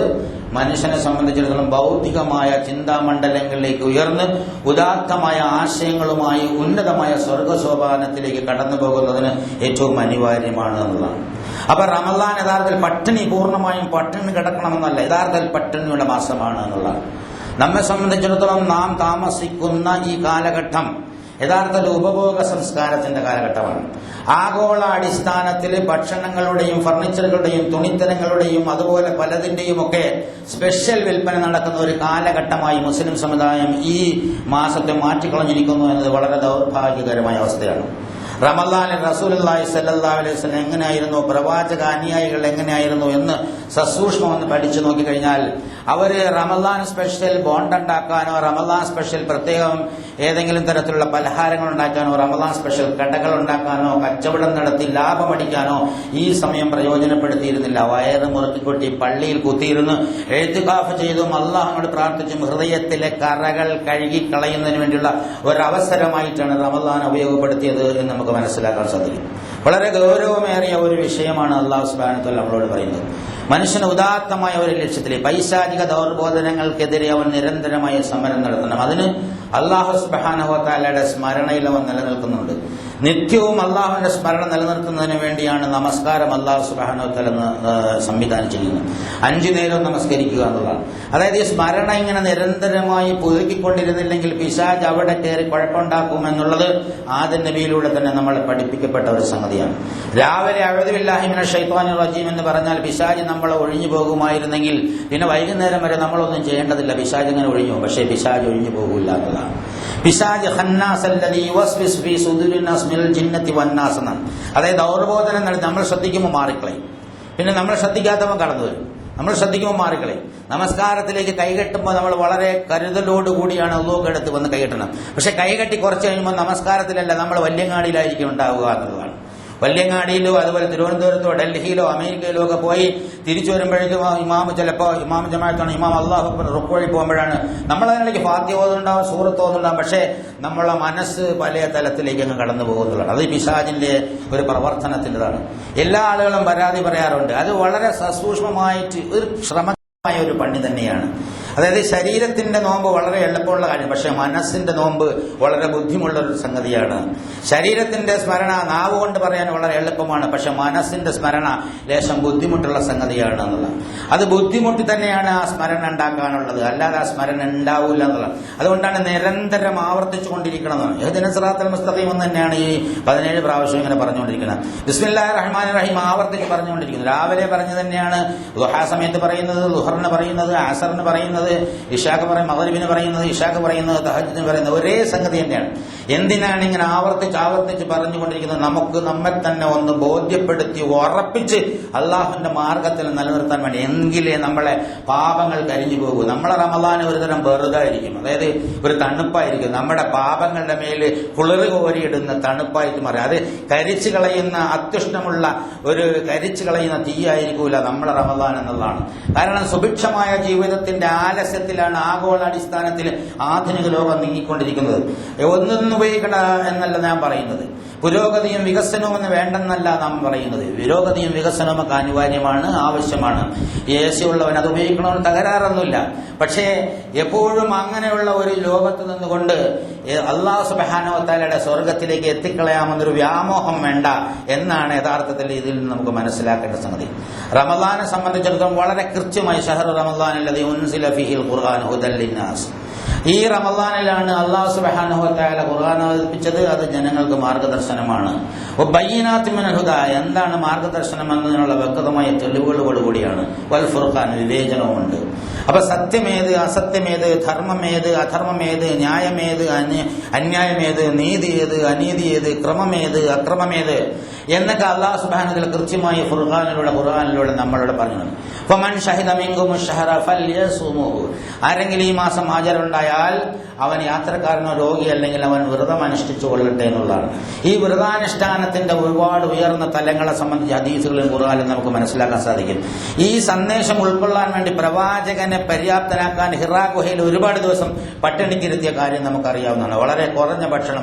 [SPEAKER 1] മനുഷ്യനെ സംബന്ധിച്ചിടത്തോളം ബൗദ്ധികമായ ചിന്താമണ്ഡലങ്ങളിലേക്ക് ഉയർന്ന് ഉദാത്തമായ ആശയങ്ങളുമായി ഉന്നതമായ സ്വർഗസോപാനത്തിലേക്ക് കടന്നു പോകുന്നതിന് ഏറ്റവും അനിവാര്യമാണ് എന്നുള്ളതാണ്. അപ്പൊ റമദാൻ യഥാർത്ഥത്തിൽ പട്ടിണി പൂർണ്ണമായും പട്ടിണി കിടക്കണമെന്നല്ല, യഥാർത്ഥത്തിൽ പട്ടിണിയുടെ മാസമാണ് എന്നുള്ളതാണ്. നമ്മെ സംബന്ധിച്ചിടത്തോളം നാം താമസിക്കുന്ന ഈ കാലഘട്ടം യഥാർത്ഥത്തിൽ ഉപഭോഗ സംസ്കാരത്തിന്റെ കാലഘട്ടമാണ്. ആഗോള അടിസ്ഥാനത്തിൽ ഭക്ഷണങ്ങളുടെയും ഫർണിച്ചറുകളുടെയും തുണിത്തരങ്ങളുടെയും അതുപോലെ പലതിന്റെയും ഒക്കെ സ്പെഷ്യൽ വിൽപ്പന നടക്കുന്ന ഒരു കാലഘട്ടമായി മുസ്ലിം സമുദായം ഈ മാസത്തെ മാറ്റിക്കളഞ്ഞിരിക്കുന്നു എന്നത് വളരെ ദൗർഭാഗ്യകരമായ അവസ്ഥയാണ്. റമദാനിൽ റസൂലുള്ളാഹി സ്വല്ലല്ലാഹു അലൈഹി വസല്ലം എങ്ങനെയായിരുന്നു, പ്രവാചക അനുയായികൾ എങ്ങനെയായിരുന്നു എന്ന് സസൂക്ഷ്മം ഒന്ന് പഠിച്ചു നോക്കിക്കഴിഞ്ഞാൽ അവര് റമദാൻ സ്പെഷ്യൽ ബോണ്ട് ഉണ്ടാക്കാനോ റമദാൻ സ്പെഷ്യൽ പ്രത്യേകം ഏതെങ്കിലും തരത്തിലുള്ള പലഹാരങ്ങൾ ഉണ്ടാക്കാനോ റമദാൻ സ്പെഷ്യൽ കടകൾ ഉണ്ടാക്കാനോ കച്ചവടം നടത്തി ലാഭമടിക്കാനോ ഈ സമയം പ്രയോജനപ്പെടുത്തിയിരുന്നില്ല. വയറ് മുറുക്കിക്കൊട്ടി പള്ളിയിൽ കുത്തിയിരുന്ന് എഴുത്തുകാഫ് ചെയ്തും അള്ളാഹുവോട് പ്രാർത്ഥിച്ചും ഹൃദയത്തിലെ കറകൾ കഴുകിക്കളയുന്നതിന് വേണ്ടിയുള്ള ഒരവസരമായിട്ടാണ് റമദാൻ ഉപയോഗപ്പെടുത്തിയത് എന്ന് നമുക്ക് മനസ്സിലാക്കാൻ സാധിക്കും. വളരെ ഗൗരവമേറിയ ഒരു വിഷയമാണ് അല്ലാഹു സുബ്ഹാനഹു വ തആല നമ്മളോട് പറയുന്നത്. മനുഷ്യന് ഉദാത്തമായ ഒരു ലക്ഷ്യത്തിൽ പൈശാചിക ദൗർബോധനങ്ങൾക്കെതിരെ അവൻ നിരന്തരമായ സമരം നടത്തണം. അതിന് അല്ലാഹു സുബ്ഹാനഹു വ തആലയുടെ സ്മരണയിൽ അവൻ നിലനിൽക്കുന്നുണ്ട്. നിത്യവും അള്ളാഹുവിന്റെ സ്മരണ നിലനിർത്തുന്നതിന് വേണ്ടിയാണ് നമസ്കാരം അല്ലാഹു സുബ്ഹാനഹു വ തആല സംവിധാനം ചെയ്യുന്നത്. 5 നേരം നമസ്കരിക്കുക എന്നുള്ളതാണ്. അതായത് ഈ സ്മരണ ഇങ്ങനെ നിരന്തരമായി പുതുക്കിക്കൊണ്ടിരുന്നില്ലെങ്കിൽ പിശാച് അവിടെ കയറി കുഴപ്പമുണ്ടാക്കുമെന്നുള്ളത് ആദ്യ നബിയിലൂടെ തന്നെ നമ്മളെ പഠിപ്പിക്കപ്പെട്ട ഒരു സംഗതിയാണ്. രാവിലെ അഊദു ബില്ലാഹി മിനശ് ശൈത്വാനിർ റജീം എന്ന് പറഞ്ഞാൽ പിശാച് നമ്മളെ ഒഴിഞ്ഞു പോകുമായിരുന്നെങ്കിൽ പിന്നെ വൈകുന്നേരം വരെ നമ്മളൊന്നും ചെയ്യേണ്ടതില്ല. പിശാച് ഇങ്ങനെ ഒഴിഞ്ഞു പോകും. പക്ഷേ പിശാച് ഒഴിഞ്ഞു പോകില്ല എന്നതാണ്. പിശാച് ഖന്നാസ് അല്ലദീ യുവസ്വിസ് ഫീ സുദൂരിൻ നാസ് മിനൽ ജിന്നത്തി വന്നാസ് എന്നാണ്. അതായത് ദൗർബോധനം നമ്മൾ ശ്രദ്ധിക്കുമ്പോൾ മാറിക്കളയും, പിന്നെ നമ്മൾ ശ്രദ്ധിക്കാത്തവൻ കടന്നു വരും. നമ്മൾ ശ്രദ്ധിക്കുമ്പോൾ മാറിക്കളയും. നമസ്കാരത്തിലേക്ക് കൈകെട്ടുമ്പോൾ നമ്മൾ വളരെ കരുതലോടുകൂടിയാണ് ഒന്നൊക്കെ എടുത്ത് വന്ന് കൈകെട്ടണം. പക്ഷെ കൈകെട്ടി കുറച്ച് കഴിയുമ്പോൾ നമസ്കാരത്തിലല്ല, നമ്മൾ വല്യങ്ങാടിയിലായിരിക്കും ഉണ്ടാവുക എന്നുള്ളതാണ്. വല്യങ്ങാടിയിലോ അതുപോലെ തിരുവനന്തപുരത്തോ ഡൽഹിയിലോ അമേരിക്കയിലോ ഒക്കെ പോയി തിരിച്ചു വരുമ്പോഴേക്കും ഇമാം ചിലപ്പോൾ ഇമാം ജമാഅത്താണ് ഇമാം അല്ലാഹു അക്ബർ റുക്കൂഇൽ പോകുമ്പോഴാണ് നമ്മളതിനിടയ്ക്ക് ഫാത്തിഹ ഓതുന്നുണ്ടാവും, സൂറത്ത് ഓതുന്നുണ്ടാവും. പക്ഷേ നമ്മളെ മനസ്സ് പല തലത്തിലേക്ക് അങ്ങ് കടന്നു പോകുന്നതാണ്. അത് പിശാചിന്റെ ഒരു പ്രവർത്തനത്തിൻ്റെതാണ്. എല്ലാ ആളുകളും പരാതി പറയാറുണ്ട്. അത് വളരെ സസൂക്ഷ്മമായിട്ട് ഒരു ശ്രമമായ ഒരു പണി തന്നെയാണ്. അതായത് ശരീരത്തിന്റെ നോമ്പ് വളരെ എളുപ്പമുള്ള കാര്യം, പക്ഷെ മനസ്സിന്റെ നോമ്പ് വളരെ ബുദ്ധിമുള്ള ഒരു സംഗതിയാണ്. ശരീരത്തിന്റെ സ്മരണ നാവ് കൊണ്ട് പറയാൻ വളരെ എളുപ്പമാണ്, പക്ഷെ മനസ്സിന്റെ സ്മരണ ലേശം ബുദ്ധിമുട്ടുള്ള സംഗതിയാണ് എന്നുള്ളത്. അത് ബുദ്ധിമുട്ടി തന്നെയാണ് ആ സ്മരണ ഉണ്ടാക്കാനുള്ളത്, അല്ലാതെ ആ സ്മരണ ഉണ്ടാവില്ല എന്നുള്ളത്. അതുകൊണ്ടാണ് നിരന്തരം ആവർത്തിച്ചു കൊണ്ടിരിക്കണമെന്നാണ്. ഇഹ്ദിന സിറാത്തൽ മുസ്തഖീം എന്ന് തന്നെയാണ് ഈ 17 പ്രാവശ്യം ഇങ്ങനെ പറഞ്ഞുകൊണ്ടിരിക്കുന്നത്. ബിസ്മില്ലാഹിർ റഹ്മാനിർ റഹീം ആവർത്തിച്ച് പറഞ്ഞുകൊണ്ടിരിക്കുന്നത്. രാവിലെ പറഞ്ഞു തന്നെയാണ് ദുഹാ സമയത്ത് പറയുന്നത്, ളുഹറിന് പറയുന്നത്, അസറിന് പറയുന്നത്, ഇശാക്ക് പറയും, മഗ്രിബിന് പറയുന്നത്, ഇശാക്ക് പറയുന്നത്, തഹജ്ജുദിന് പറയുന്നത് ഒരേ സംഗതി തന്നെയാണ്. എന്തിനാണ് ഇങ്ങനെ ആവർത്തിച്ച് പറഞ്ഞുകൊണ്ടിരിക്കുന്നത്? നമുക്ക് നമ്മെ തന്നെ ഒന്ന് ബോധ്യപ്പെടുത്തി ഉറപ്പിച്ച് അള്ളാഹുവിന്റെ മാർഗത്തിൽ നിലനിർത്താൻ വേണ്ടി. എങ്കിലേ നമ്മളെ പാപങ്ങൾ കരിഞ്ഞു പോകൂ. നമ്മളെ റമദാൻ ഒരു തരം വെറുതായിരിക്കും, അതായത് ഒരു തണുപ്പായിരിക്കും. നമ്മുടെ പാപങ്ങളുടെ മേല് കുളിറ് കോരിയിടുന്ന തണുപ്പായിട്ട് മാറി. അത് കരിച്ചു കളയുന്ന അത്യുഷ്ണമുള്ള ഒരു കരിച്ചു കളയുന്ന തീയായിരിക്കൂല നമ്മളെ റമദാൻ എന്നുള്ളതാണ്. കാരണം സുഭിക്ഷമായ ജീവിതത്തിന്റെ ആലസ്യത്തിലാണ് ആഗോളാടിസ്ഥാനത്തിൽ ആധുനിക ലോകം നീങ്ങിക്കൊണ്ടിരിക്കുന്നത്. ഒന്നൊന്നും ഉപയോഗിക്കണ എന്നല്ല ഞാൻ പറയുന്നത്. പുരോഗതിയും വികസനവും എന്ന് വേണ്ടെന്നല്ല നാം പറയുന്നത്. പുരോഗതിയും വികസനവും ഒക്കെ അനിവാര്യമാണ്, ആവശ്യമാണ്. AC ഉള്ളവൻ അത് ഉപയോഗിക്കണമെന്ന് തകരാറൊന്നുമില്ല. പക്ഷേ എപ്പോഴും അങ്ങനെയുള്ള ഒരു ലോകത്ത് നിന്നുകൊണ്ട് അല്ലാഹു സുബ്ഹാനഹു വ തആലയുടെ സ്വർഗത്തിലേക്ക് എത്തിക്കളയാമെന്നൊരു വ്യാമോഹം വേണ്ട എന്നാണ് യഥാർത്ഥത്തിൽ ഇതിൽ നിന്ന് നമുക്ക് മനസ്സിലാക്കേണ്ട സംഗതി. റമദാനെ സംബന്ധിച്ചിടത്തോളം വളരെ കൃത്യമായി ഷഹ്റു റമദാൻ അല്ലദീ ഉൻസില ഫീഹിൽ ഖുർആൻ ഹുദൽ ലിന്നാസ്, ഈ റമദാനിലാണ് അല്ലാഹു സുബ്ഹാനഹു വ തആല ഖുർആൻ അവതരിപ്പിച്ചത്. അത് ജനങ്ങൾക്ക് മാർഗദർശനമാണ്. ബയ്യിനാത്തി മിനൽ ഹുദാ, എന്താണ് മാർഗദർശനം എന്നതിനുള്ള വ്യക്തമായ തെളിവുകളോടുകൂടിയാണ്. വൽ ഫുർഖാൻ, വിവേചനവുമുണ്ട്. അപ്പൊ സത്യമേത്, അസത്യമേത്, ധർമ്മമേത്, അധർമ്മമേത്, ന്യായമേത്, അന്യായമേത്, നീതി ഏത്, അനീതി ഏത്, ക്രമമേത്, അക്രമമേത് എന്നൊക്കെ അല്ലാഹു സുബ്ഹാനഹു വ തആല കൃത്യമായി ഖുർആനിലൂടെ നമ്മളോട് പറഞ്ഞു. ഫമൻ ഷഹിദ മിൻകും അശ്ശഹറ ഫൽയസുമുഹു, ആരെങ്കിലും ഈ മാസം ഹാജരുണ്ടായാൽ പോയാൽ അവൻ യാത്രക്കാരനോ രോഗി അല്ലെങ്കിൽ അവൻ വ്രതം അനുഷ്ഠിച്ചു കൊള്ളട്ടെ എന്നുള്ളതാണ്. ഈ വ്രതാനുഷ്ഠാനത്തിന്റെ ഒരുപാട് ഉയർന്ന തലങ്ങളെ സംബന്ധിച്ച് ഹദീസുകളും ഖുർആനിലും നമുക്ക് മനസ്സിലാക്കാൻ സാധിക്കും. ഈ സന്ദേശം ഉൾക്കൊള്ളാൻ വേണ്ടി പ്രവാചകനെ പര്യാപ്തനാക്കാൻ ഹിറാ ഗുഹയിൽ ഒരുപാട് ദിവസം പട്ടിണിക്കിരുത്തിയ കാര്യം നമുക്കറിയാവുന്നതാണ്. വളരെ കുറഞ്ഞ ഭക്ഷണം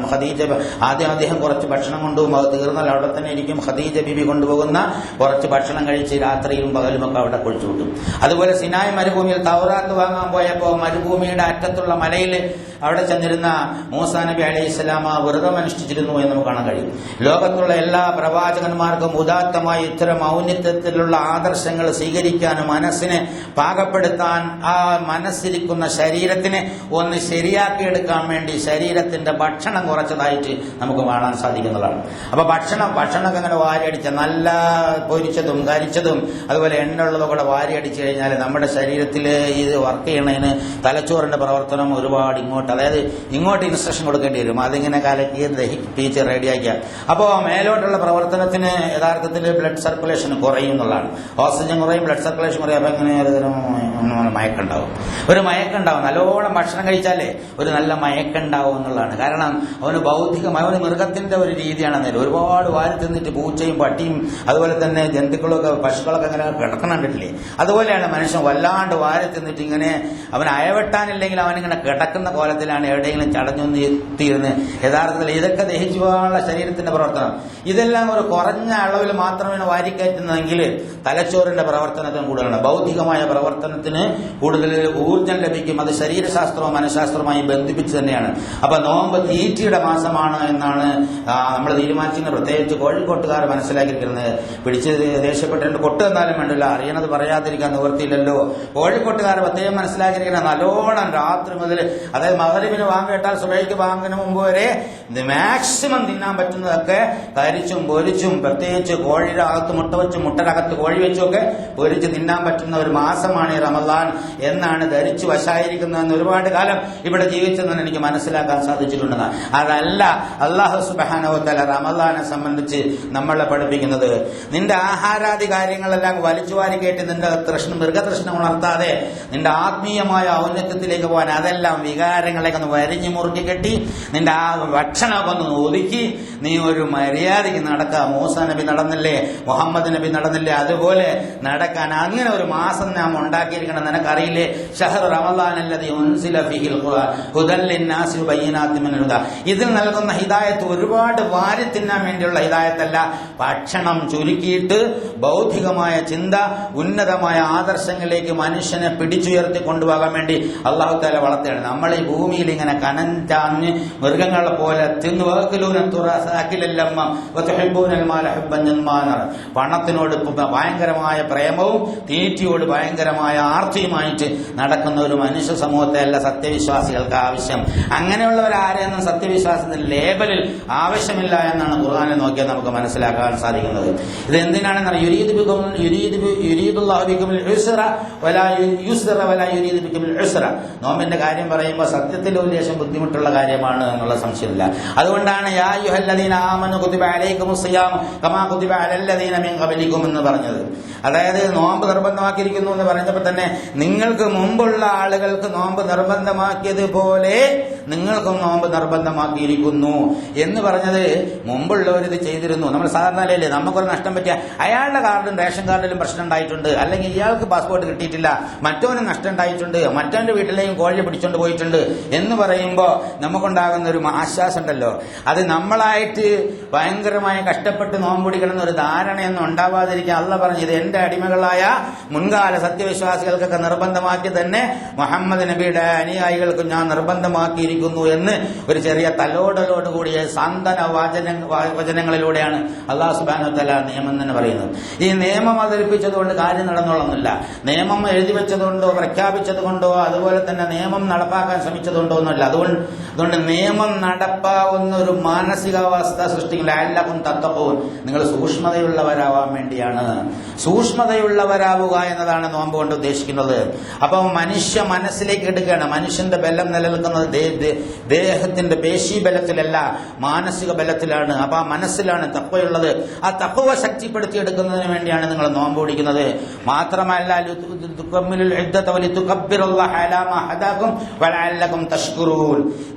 [SPEAKER 1] ആദ്യം അദ്ദേഹം കുറച്ച് ഭക്ഷണം കൊണ്ടുപോകും, അത് തീർന്നാൽ അവിടെ തന്നെ ഇരിക്കും. ഖദീജ ബിബി കൊണ്ടുപോകുന്ന കുറച്ച് ഭക്ഷണം കഴിച്ച് രാത്രിയിലും പകലുമൊക്കെ അവിടെ കുഴിച്ചു വിട്ടും. അതുപോലെ സിനായ് മരുഭൂമിയിൽ തൗറാത്ത് വാങ്ങാൻ പോയപ്പോൾ മരുഭൂമിയുടെ അറ്റത്തുള്ള മലയിൽ അവിടെ ചെന്നിരുന്ന മൂസാ നബി അലൈഹിസ്സലാം വ്രതം അനുഷ്ഠിച്ചിരുന്നു എന്ന് നമുക്ക് കാണാൻ കഴിയും. ലോകത്തുള്ള എല്ലാ പ്രവാചകന്മാർക്കും ഉദാത്തമായി ഇത്തരം ഔന്നിത്യത്തിലുള്ള ആദർശങ്ങൾ സ്വീകരിക്കാനും മനസ്സിനെ പാകപ്പെടുത്താൻ ആ മനസ്സിരിക്കുന്ന ശരീരത്തിനെ ഒന്ന് ശരിയാക്കിയെടുക്കാൻ വേണ്ടി ശരീരത്തിന്റെ ഭക്ഷണം കുറച്ചതായിട്ട് നമുക്ക് കാണാൻ സാധിക്കുന്നതാണ്. അപ്പൊ ഭക്ഷണമൊക്കെ അങ്ങനെ വാരിയടിച്ച നല്ല പൊരിച്ചതും കരിച്ചതും അതുപോലെ എണ്ണുള്ളതും കൂടെ വാരിയടിച്ചു കഴിഞ്ഞാൽ നമ്മുടെ ശരീരത്തിൽ ഇത് വർക്ക് ചെയ്യണതിന് തലച്ചോറിന്റെ പ്രവർത്തനം ഒരുപാട് ഇങ്ങോട്ട് ഇൻസ്ട്രക്ഷൻ കൊടുക്കേണ്ടി വരും. അതിങ്ങനെ കലക്കി ദഹിപ്പിച്ച് റെഡിയാക്കിയാൽ അപ്പോൾ മേലോട്ടുള്ള പ്രവർത്തനത്തിന് യഥാർത്ഥത്തിൽ ബ്ലഡ് സർക്കുലേഷൻ കുറയും എന്നുള്ളതാണ്. ഓക്സിജൻ കുറയും, ബ്ലഡ് സർക്കുലേഷൻ കുറയും. അപ്പൊ ഇങ്ങനെ മയക്കുണ്ടാവും, ഒരു മയക്കുണ്ടാവും. നല്ലോണം ഭക്ഷണം കഴിച്ചാലേ ഒരു നല്ല മയക്കുണ്ടാവും എന്നുള്ളതാണ്. കാരണം അവന് ബൗദ്ധികമായ മൃഗത്തിന്റെ ഒരു രീതിയാണ് അന്നേരം. ഒരുപാട് വാരി തിന്നിട്ട് പൂച്ചയും പട്ടിയും അതുപോലെ തന്നെ ജന്തുക്കളൊക്കെ പശുക്കളൊക്കെ അങ്ങനെ കിടക്കണണ്ടിട്ടില്ലേ, അതുപോലെയാണ് മനുഷ്യൻ വല്ലാണ്ട് വാരി തിന്നിട്ട് ഇങ്ങനെ അവൻ അയവെട്ടാനില്ലെങ്കിൽ അവനിങ്ങനെ കിടക്കുന്ന കോലത്തിലാണ് എവിടെയെങ്കിലും ചടഞ്ഞൊന്നിരുന്ന്. യഥാർത്ഥത്തിൽ ഇതൊക്കെ ദഹിച്ചു പോകാനുള്ള ശരീരത്തിന്റെ പ്രവർത്തനം ഇതെല്ലാം ഒരു കുറഞ്ഞ അളവിൽ മാത്രമേ വാരിക്കയറ്റുന്നതെങ്കിൽ തലച്ചോറിന്റെ പ്രവർത്തനത്തിന് കൂടുതലാണ്, ബൗദ്ധികമായ പ്രവർത്തനത്തിന് കൂടുതൽ ഊർജം ലഭിക്കും. അത് ശരീരശാസ്ത്രവും മനഃശാസ്ത്രവുമായി ബന്ധിപ്പിച്ച് തന്നെയാണ്. അപ്പൊ നോമ്പ് തീറ്റിയുടെ മാസമാണ് എന്നാണ് നമ്മൾ തീരുമാനിച്ചിരുന്നത്. പ്രത്യേകിച്ച് കോഴിക്കോട്ടുകാർ മനസ്സിലാക്കിയിരിക്കുന്നത്. പിടിച്ച് ദേഷ്യപ്പെട്ടിട്ട് കൊട്ട് എന്നാലും വേണ്ടില്ല, അറിയണത് പറയാതിരിക്കാൻ നിവൃത്തിയില്ലല്ലോ. കോഴിക്കോട്ടുകാർ പ്രത്യേകം മനസ്സിലാക്കിയിരിക്കുന്നത് നല്ലോണം രാത്രി മുതൽ, അതായത് മഗ്‌രിബിന് വാങ്ങ് കേട്ടാൽ സുബഹിക്ക് വാങ്ങിന് മുമ്പ് വരെ മാക്സിമം തിന്നാൻ പറ്റുന്നതൊക്കെ കരിച്ചും പൊരിച്ചും, പ്രത്യേകിച്ച് കോഴിയുടെ അകത്ത് മുട്ട വെച്ചും മുട്ടനകത്ത് കോഴി വെച്ചുമൊക്കെ പൊരിച്ച് തിന്നാൻ പറ്റുന്ന ഒരു മാസമാണ് ഈ റമദാൻ എന്നാണ് ധരിച്ചു വശായിരിക്കുന്നതെന്ന് ഒരുപാട് കാലം ഇവിടെ ജീവിച്ചെന്ന് എനിക്ക് മനസ്സിലാക്കാൻ സാധിച്ചിട്ടുണ്ടെന്ന്. അതല്ല അല്ലാഹു സുബ്ഹാനഹു വ തആല റമദാനെ സംബന്ധിച്ച് നമ്മളെ പഠിപ്പിക്കുന്നത്. നിന്റെ ആഹാരാദി കാര്യങ്ങളെല്ലാം വലിച്ചു വാരി കയറ്റി നിന്റെ മൃഗതൃഷ്ണ ഉണർത്താതെ നിന്റെ ആത്മീയമായ ഔന്നത്യത്തിലേക്ക് പോകാൻ, അതെല്ലാം വികാരങ്ങളെയൊക്കെ ഒന്ന് വരിഞ്ഞു മുറുക്കി കെട്ടി നിന്റെ ആ ഭക്ഷണമൊക്കെ ഒന്ന് ഒതുക്കി നീ ഒരു മര്യാദയ്ക്ക് നടക്കുക. മൂസാ നബി നടന്നില്ലേ, മുഹമ്മദ് നബി നടന്നില്ലേ, അതുപോലെ നടക്കാൻ അങ്ങനെ ഒരു മാസം നാം ഉണ്ടാക്കിയിരിക്കണം. നിനക്കറിയില്ലേ, ഷഹ്റു റമളാൻ അല്ലദീ ഉൻസില ഫീഹിൽ ഖുർആൻ ഹുദൽ ലിന്നാസി വബയ്യിനാത്തിൻ മിനൽ ഹുദാ. ഇതിൽ നൽകുന്ന ഹിദായത്ത് ഒരുപാട് വാരി തിന്നാൻ വേണ്ടിയുള്ള ഹിദായത്തല്ല. ഭക്ഷണം ചുരുക്കിയിട്ട് ബൗദ്ധികമായ ചിന്ത, ഉന്നതമായ ആദർശങ്ങളിലേക്ക് മനുഷ്യനെ പിടിച്ചുയർത്തി കൊണ്ടുപോകാൻ വേണ്ടി അല്ലാഹു തആല വളർത്തുകയാണ്. നമ്മൾ ഈ ഭൂമിയിൽ ഇങ്ങനെ കനഞ്ചാഞ്ഞ് മൃഗങ്ങളെ പോലെ പണത്തിനോട് ഭയങ്കരമായ പ്രേമവും തീറ്റിയോട് ഭയങ്കരമായ ആർത്തിയുമായിട്ട് നടക്കുന്ന ഒരു മനുഷ്യ സമൂഹത്തെ അല്ല സത്യവിശ്വാസികൾക്ക് ആവശ്യം. അങ്ങനെയുള്ളവരാരെയൊന്നും സത്യവിശ്വാസത്തിന്റെ ലേബലിൽ ആവശ്യമില്ല എന്നാണ് ഖുർആനിൽ നോക്കിയാൽ നമുക്ക് മനസ്സിലാക്കാൻ സാധിക്കുന്നത്. ഇത് എന്തിനാണെന്ന് നോമ്പിന്റെ കാര്യം പറയുമ്പോൾ സത്യത്തിൽ ഉദ്ദേശം ബുദ്ധിമുട്ടുള്ള കാര്യമാണ് എന്നുള്ള സംശയമില്ല. അതുകൊണ്ടാണ് യാ അയ്യുഹല്ലദീന ആമനു കുതിബ അലൈക്കുമുസ് സിയാം കമാ കുതിബ അലല്ലദീന മിൻ ഖബലിക്കും എന്ന് പറഞ്ഞത്. അതായത് നോമ്പ് നിർബന്ധമാക്കിയിരിക്കുന്നു എന്ന് പറഞ്ഞപ്പോൾ തന്നെ നിങ്ങൾക്ക് മുമ്പുള്ള ആളുകൾക്ക് നോമ്പ് നിർബന്ധമാക്കിയതുപോലെ നിങ്ങൾക്കും നോമ്പ് നിർബന്ധമാക്കിയിരിക്കുന്നു എന്ന് പറഞ്ഞത് മുമ്പുള്ളവർ ഇത് ചെയ്തിരുന്നു. നമ്മൾ സാധാരണ അല്ലേ, നമുക്കൊരു നഷ്ടം പറ്റിയ അയാളുടെ കാർഡും റേഷൻ കാർഡിലും പ്രശ്നം ഉണ്ടായിട്ടുണ്ട്, അല്ലെങ്കിൽ ഇയാൾക്ക് പാസ്പോർട്ട് കിട്ടിയിട്ടില്ല, മറ്റവന് നഷ്ടം ഉണ്ടായിട്ടുണ്ട്, മറ്റവന്റെ വീട്ടിലെയും കോഴി പിടിച്ചോണ്ട് പോയിട്ടുണ്ട് എന്ന് പറയുമ്പോൾ നമുക്കുണ്ടാകുന്ന ഒരു ആശ്വാസം ഉണ്ടല്ലോ, അത് നമ്മളായിട്ട് ഭയങ്കരമായി കഷ്ടപ്പെട്ട് നോമ്പ് പിടിക്കണമെന്ന ഒരു ധാരണയൊന്നും ഉണ്ടാവാതിരിക്കാൻ അള്ളാഹ് പറഞ്ഞു, ഇത് എന്റെ അടിമകളായ മുൻകാല സത്യവിശ്വാസികൾക്കൊക്കെ നിർബന്ധമാക്കി തന്നെ മുഹമ്മദ് നബിയുടെ അനുയായികൾക്ക് ഞാൻ നിർബന്ധമാക്കിയിരിക്കുന്നു എന്ന് ഒരു ചെറിയ തലോടലോടുകൂടിയ സാന്ത്വന വചനങ്ങളിലൂടെയാണ് അല്ലാഹു സുബ്ഹാനഹു വ തആല നിയമം തന്നെ പറയുന്നത്. ഈ നിയമം അവതരിപ്പിച്ചതുകൊണ്ട് കാര്യം നടന്നോളന്നില്ല. നിയമം എഴുതി വെച്ചതുകൊണ്ടോ പ്രഖ്യാപിച്ചത് കൊണ്ടോ അതുപോലെ തന്നെ നിയമം നടപ്പാക്കാൻ ശ്രമിച്ചതുകൊണ്ടോ ഒന്നുമില്ല. അതുകൊണ്ട് നിയമം നടപ്പാവുന്ന ഒരു മാനസികാവസ്ഥ സൃഷ്ടിക്കില്ല. അല്ലക്കും തത്തഖൂൻ, നിങ്ങൾ സൂക്ഷ്മതയുള്ളവരാവാൻ വേണ്ടിയാണ്. സൂക്ഷ്മതയുള്ളവരാവുക എന്നതാണ് നോമ്പ് കൊണ്ട് ഉദ്ദേശിക്കുന്നത്. അപ്പം മനുഷ്യ മനസ്സിലേക്ക് എടുക്കുകയാണ്. മനുഷ്യന്റെ ബലം നിലനിൽക്കുന്നത് ദേഹത്തിന്റെ പേശി ബലത്തിലല്ല, മാനസിക ബലത്തിലാണ്. അപ്പൊ ആ മനസ്സിലാണ് തഖ്വയുള്ളത്. ആ തഖ്വ ശക്തിപ്പെടുത്തിയെടുക്കുന്നതിന് വേണ്ടിയാണ് നിങ്ങൾ നോമ്പ് പിടിക്കുന്നത്. മാത്രമല്ല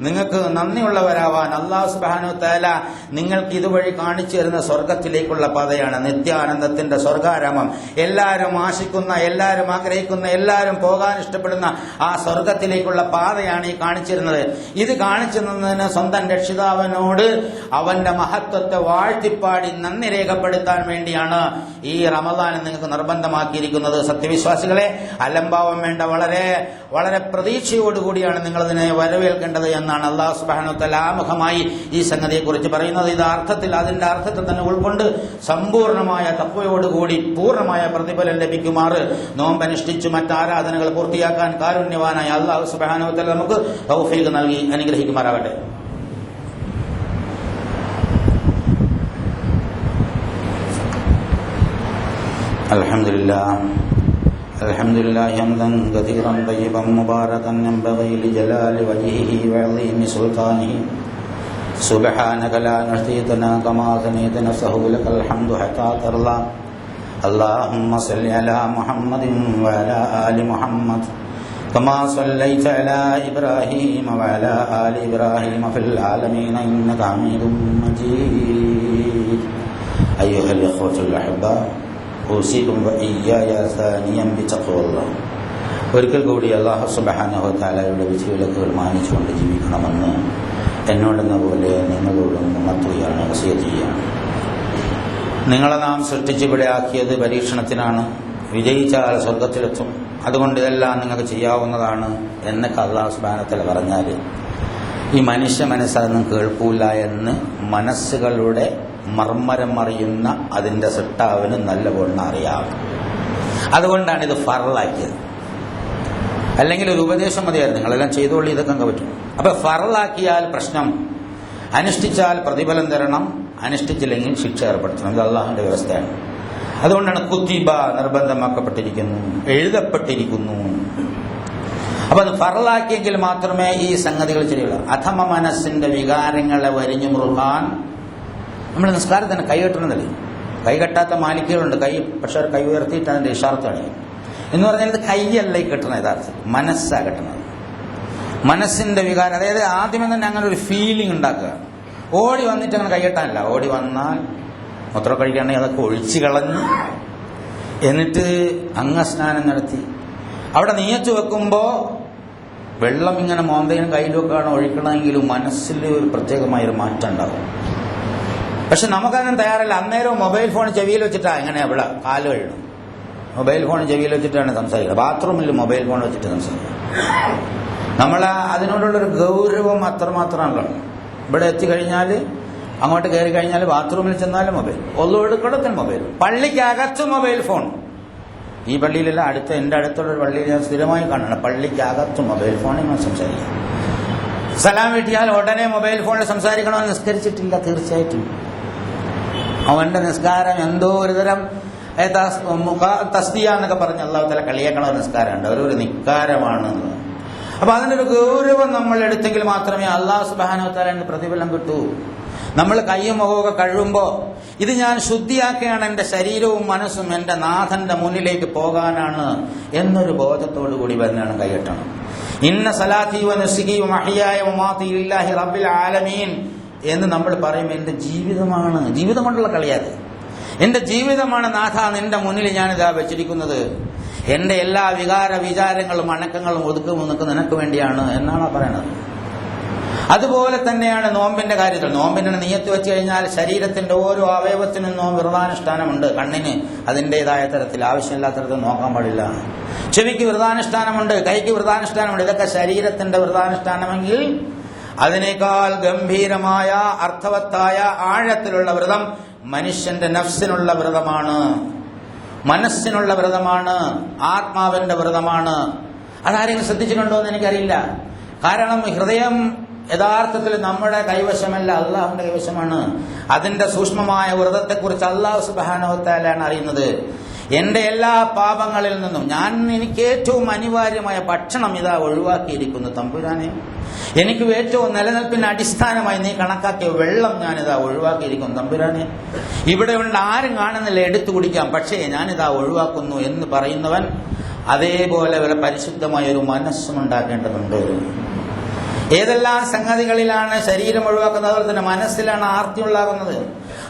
[SPEAKER 1] നിങ്ങൾക്ക് നന്ദിയുള്ളവരാവാൻ അല്ലാഹു സുബ്ഹാനഹു വ തആല നിങ്ങൾക്ക് ഇതുവഴി കാണിച്ചു തരുന്ന സ്വർഗത്തിലേക്കുള്ള പാതയാണ്, നിത്യാനന്ദത്തിന്റെ സ്വർഗാരാമം. എല്ലാവരും ആശിക്കുന്ന, എല്ലാവരും ആഗ്രഹിക്കുന്ന, എല്ലാവരും പോകാൻ ഇഷ്ടപ്പെടുന്ന ആ സ്വർഗത്തിലേക്കുള്ള പാതയാണ് ഈ കാണിച്ചിരുന്നത്. ഇത് കാണിച്ചു തന്നതിന് സ്വന്തം രക്ഷിതാവിനോട് അവന്റെ മഹത്വത്തെ വാഴ്ത്തിപ്പാടി നന്ദി രേഖപ്പെടുത്താൻ വേണ്ടിയാണ് ഈ റമദാൻ നിങ്ങൾക്ക് നിർബന്ധമാക്കിയിരിക്കുന്നത്. സത്യവിശ്വാസികളെ, അലംഭാവം വേണ്ട, വളരെ വളരെ പ്രതീക്ഷയോടുകൂടിയാണ് നിങ്ങളതിനെ വരവേൽക്കേണ്ടത് എന്നാണ് അല്ലാഹു സുബ്ഹാനഹു വ തആല ആമുഖമായി ഈ സംഗതിയെക്കുറിച്ച് പറയുന്നത്. ഇത് അതിന്റെ അർത്ഥത്തിൽ തന്നെ ഉൾക്കൊണ്ട് സമ്പൂർണമായ തഖ്വയോടുകൂടി പൂർണ്ണമായ പ്രതിഫലം ലഭിക്കുമാറ് നോമ്പനുഷ്ഠിച്ചു മറ്റാരാധനകൾ പൂർത്തിയാക്കാൻ കാരുണ്യവാനായ അല്ലാഹു സുബ്ഹാനഹു വ തആല നമുക്ക് തൗഫീഖ് നൽകി അനുഗ്രഹിക്കുമാറാകട്ടെ. അൽഹംദുലില്ലാഹി ഹംദൻ കതീറൻ തയ്യിബൻ മുബാറകൻ യൻബഗി ലിജലാലി വജ്ഹിഹി വഅളീമി സുൽത്താനിഹി സുബ്ഹാനക ലാ നഹ്സീ തനാ കമാ സനീത നഫ്സഹു ലകൽ ഹംദു ഹത്താ തർളാ. اللهم صل على محمد وعلى آل محمد كما صليت على إبراهيم وعلى آل إبراهيم في العالمين إنك حميد مجيد. أيها الإخوة الأحباء أوصيكم وإياي ثانيا بتقوى الله. ഒരിക്കൽ കൂടി അല്ലാഹു സുബ്ഹാനഹു വ തആലയുടെ വിധിവിലക്കുകൾ മാനിച്ചുകൊണ്ട് ജീവിക്കണമെന്ന് എന്നോടെന്ന പോലെ നിങ്ങളോടും ഉണർത്തുകയാണ്, വസിയത്ത് ചെയ്യുകയാണ്. നിങ്ങളെ നാം സൃഷ്ടിച്ചിവിടെ ആക്കിയത് പരീക്ഷണത്തിനാണ്. വിജയിച്ചാൽ സ്വർഗത്തിലെത്തും. അതുകൊണ്ട് ഇതെല്ലാം നിങ്ങൾക്ക് ചെയ്യാവുന്നതാണ് എന്നൊക്കെ അല്ലാഹു സുബ്ഹാനഹു വ തആല പറഞ്ഞാൽ ഈ മനുഷ്യ മനസ്സൊന്നും കേൾക്കൂല എന്ന് മനസ്സുകളുടെ മർമ്മരം അറിയുന്ന അതിന്റെ സൃഷ്ടാവിന് നല്ലവണ്ണം അറിയാം. അതുകൊണ്ടാണ് ഇത് ഫർളാക്കിയത്. അല്ലെങ്കിൽ ഒരു ഉപദേശം മതിയായിരുന്നു, നിങ്ങളെല്ലാം ചെയ്തോളി, ഇതൊക്കെ അങ്ങ് പറ്റും. അപ്പൊ ഫർളാക്കിയാൽ പ്രശ്നം, അനുഷ്ഠിച്ചാൽ പ്രതിഫലം തരണം, അനുഷ്ഠിച്ചില്ലെങ്കിൽ ശിക്ഷ ഏർപ്പെടുത്തണം. ഇത് അള്ളാഹുവിന്റെ വ്യവസ്ഥയാണ്. അതുകൊണ്ടാണ് കുത്തിബ നിർബന്ധമാക്കപ്പെട്ടിരിക്കുന്നു, എഴുതപ്പെട്ടിരിക്കുന്നു. അപ്പൊ അത് ഫർളാക്കിയെങ്കിൽ മാത്രമേ ഈ സംഗതികൾ ചെയ്യുള്ളൂ. അധമ മനസ്സിന്റെ വികാരങ്ങളെ വരിഞ്ഞു മുറുകാൻ നമ്മൾ നിസ്കാരത്തിന് കൈ കെട്ടണമെന്നല്ലേ. കൈ കെട്ടാത്ത മാലിക്കുകളുണ്ട്, കൈ പക്ഷെ കൈ ഉയർത്തിയിട്ട് അതിന്റെ ഇഷാർത്താണ് എന്ന് പറഞ്ഞാൽ ഇത് കൈയല്ല ഈ കെട്ടണം, യഥാർത്ഥത്തിൽ മനസ്സാ കെട്ടണത്. മനസ്സിന്റെ വികാരം, അതായത് ആദ്യമേ തന്നെ അങ്ങനെ ഒരു ഫീലിംഗ് ഉണ്ടാക്കുക. ഓടി വന്നിട്ട് അങ്ങനെ കൈകെട്ടാനില്ല. ഓടി വന്നാൽ മൂത്രം കഴിക്കുകയാണെങ്കിൽ അതൊക്കെ ഒഴിച്ചു കളഞ്ഞ് എന്നിട്ട് അംഗസ്നാനം നടത്തി അവിടെ നീയത്ത് വെക്കുമ്പോൾ വെള്ളം ഇങ്ങനെ മോന്തയും കയ്യിലൊക്കെയാണ് ഒഴിക്കണമെങ്കിലും മനസ്സിൽ ഒരു പ്രത്യേകമായൊരു മാറ്റം ഉണ്ടാകും. പക്ഷെ നമുക്കതിനും തയ്യാറല്ല. അന്നേരം മൊബൈൽ ഫോൺ ചെവിയിൽ വെച്ചിട്ടാണ് എങ്ങനെ അവിടെ കാല് കഴുകണം. മൊബൈൽ ഫോൺ ചെവിയിൽ വെച്ചിട്ടാണ് സംസാരിക്കുക. ബാത്റൂമിൽ മൊബൈൽ ഫോൺ വെച്ചിട്ട് സംസാരിക്കുക. നമ്മൾ അതിനോടുള്ളൊരു ഗൗരവം അത്രമാത്രമാണല്ലോ. ഇവിടെ എത്തിക്കഴിഞ്ഞാൽ, അങ്ങോട്ട് കയറി കഴിഞ്ഞാൽ ബാത്റൂമിൽ ചെന്നാലും മൊബൈൽ, ഒന്നുകൊടുക്കടത്തിന് മൊബൈൽ, പള്ളിക്കകത്ത് മൊബൈൽ ഫോൺ. ഈ പള്ളിയിലല്ല, എൻ്റെ അടുത്തുള്ളൊരു പള്ളിയിൽ ഞാൻ സ്ഥിരമായി കാണണം, പള്ളിക്കകത്ത് മൊബൈൽ ഫോണിൽ ഞാൻ സംസാരിക്കും. സലാം വീട്ടിയാൽ ഉടനെ മൊബൈൽ ഫോണിൽ സംസാരിക്കണമെന്ന് നിസ്കരിച്ചിട്ടില്ല. തീർച്ചയായിട്ടും അവന്റെ നിസ്കാരം എന്തോ ഒരുതരം തസ്തിയ എന്നൊക്കെ പറഞ്ഞ് അല്ലാഹു തആല കളിയാക്കണ ഒരു നിസ്കാരമുണ്ട്, ഒരു നിക്കാരമാണ്. അപ്പൊ അതിനൊരു ഗൗരവം നമ്മൾ എടുത്തെങ്കിൽ മാത്രമേ അല്ലാഹു സുബ്ഹാനഹു വ തആലയുടെ പ്രതിഫലം കിട്ടൂ. നമ്മൾ കയ്യും മുഖമൊക്കെ കഴുകുമ്പോൾ ഇത് ഞാൻ ശുദ്ധിയാക്കുകയാണ്, എൻ്റെ ശരീരവും മനസ്സും എൻ്റെ നാഥന്റെ മുന്നിലേക്ക് പോകാനാണ് എന്നൊരു ബോധത്തോടു കൂടി തന്നെയാണ് കൈകെട്ടണം. ഇന്ന സലാത്തി വ നുസുകി വ മഹ്യായ വ മമാതി ലില്ലാഹി റബ്ബിൽ ആലമീൻ എന്ന് നമ്മൾ പറയും. എൻ്റെ ജീവിതമാണ്, ജീവിതം കൊണ്ടുള്ള കളിയാത്. എൻ്റെ ജീവിതമാണ് നാഥ നിന്റെ മുന്നിൽ ഞാനിതാ വെച്ചിരിക്കുന്നത്. എൻ്റെ എല്ലാ വികാര വിചാരങ്ങളും അണക്കങ്ങളും ഒതുക്കും നിനക്ക് വേണ്ടിയാണ് എന്നാണ് പറയണത്. അതുപോലെ തന്നെയാണ് നോമ്പിന്റെ കാര്യത്തിൽ. നോമ്പിനെ നിയത്ത് വെച്ച് കഴിഞ്ഞാൽ ശരീരത്തിന്റെ ഓരോ അവയവത്തിനും നോമ്പ് വ്രതാനുഷ്ഠാനമുണ്ട്. കണ്ണിന് അതിൻ്റെതായ തരത്തിൽ, ആവശ്യമില്ലാത്ത തരത്തിൽ നോക്കാൻ പാടില്ല. ചെവിക്ക് വ്രതാനുഷ്ഠാനമുണ്ട്, കൈക്ക് വ്രതാനുഷ്ഠാനമുണ്ട്. ഇതൊക്കെ ശരീരത്തിന്റെ വ്രതാനുഷ്ഠാനമെങ്കിൽ അതിനേക്കാൾ ഗംഭീരമായ അർത്ഥവത്തായ ആഴത്തിലുള്ള വ്രതം മനുഷ്യന്റെ നഫ്സിനുള്ള വ്രതമാണ്, മനസ്സിനുള്ള വ്രതമാണ്, ആത്മാവിന്റെ വ്രതമാണ്. അതാരെങ്കിലും ശ്രദ്ധിച്ചിട്ടുണ്ടോ എന്ന് എനിക്കറിയില്ല. കാരണം ഹൃദയം യഥാർത്ഥത്തിൽ നമ്മുടെ കൈവശമല്ല, അള്ളാഹുവിന്റെ കൈവശമാണ്. അതിന്റെ സൂക്ഷ്മമായ വ്രതത്തെക്കുറിച്ച് അല്ലാഹു സുബ്ഹാനഹു വ തആലയാണ് അറിയുന്നത്. എന്റെ എല്ലാ പാപങ്ങളിൽ നിന്നും എനിക്ക് ഏറ്റവും അനിവാര്യമായ ഭക്ഷണം ഇതാ ഒഴിവാക്കിയിരിക്കുന്നു തമ്പുരാനെ. എനിക്ക് ഏറ്റവും നിലനിൽപ്പിന് അടിസ്ഥാനമായി നീ കണക്കാക്കിയ വെള്ളം ഞാനിതാ ഒഴിവാക്കിയിരിക്കുന്നു തമ്പുരാനെ. ഇവിടെ ഉണ്ട്, ആരും കാണുന്നില്ല, എടുത്തു കുടിക്കാം, പക്ഷേ ഞാനിതാ ഒഴിവാക്കുന്നു എന്ന് പറയുന്നവൻ അതേപോലെ വരെ പരിശുദ്ധമായ ഒരു മനസ്സും ഉണ്ടാക്കേണ്ടതുണ്ട്. ഏതെല്ലാം സംഗതികളിലാണ് ശരീരം ഒഴിവാക്കുന്നത്, അതുപോലെ തന്നെ മനസ്സിലാണ് ആർത്തി ഉണ്ടാകുന്നത്,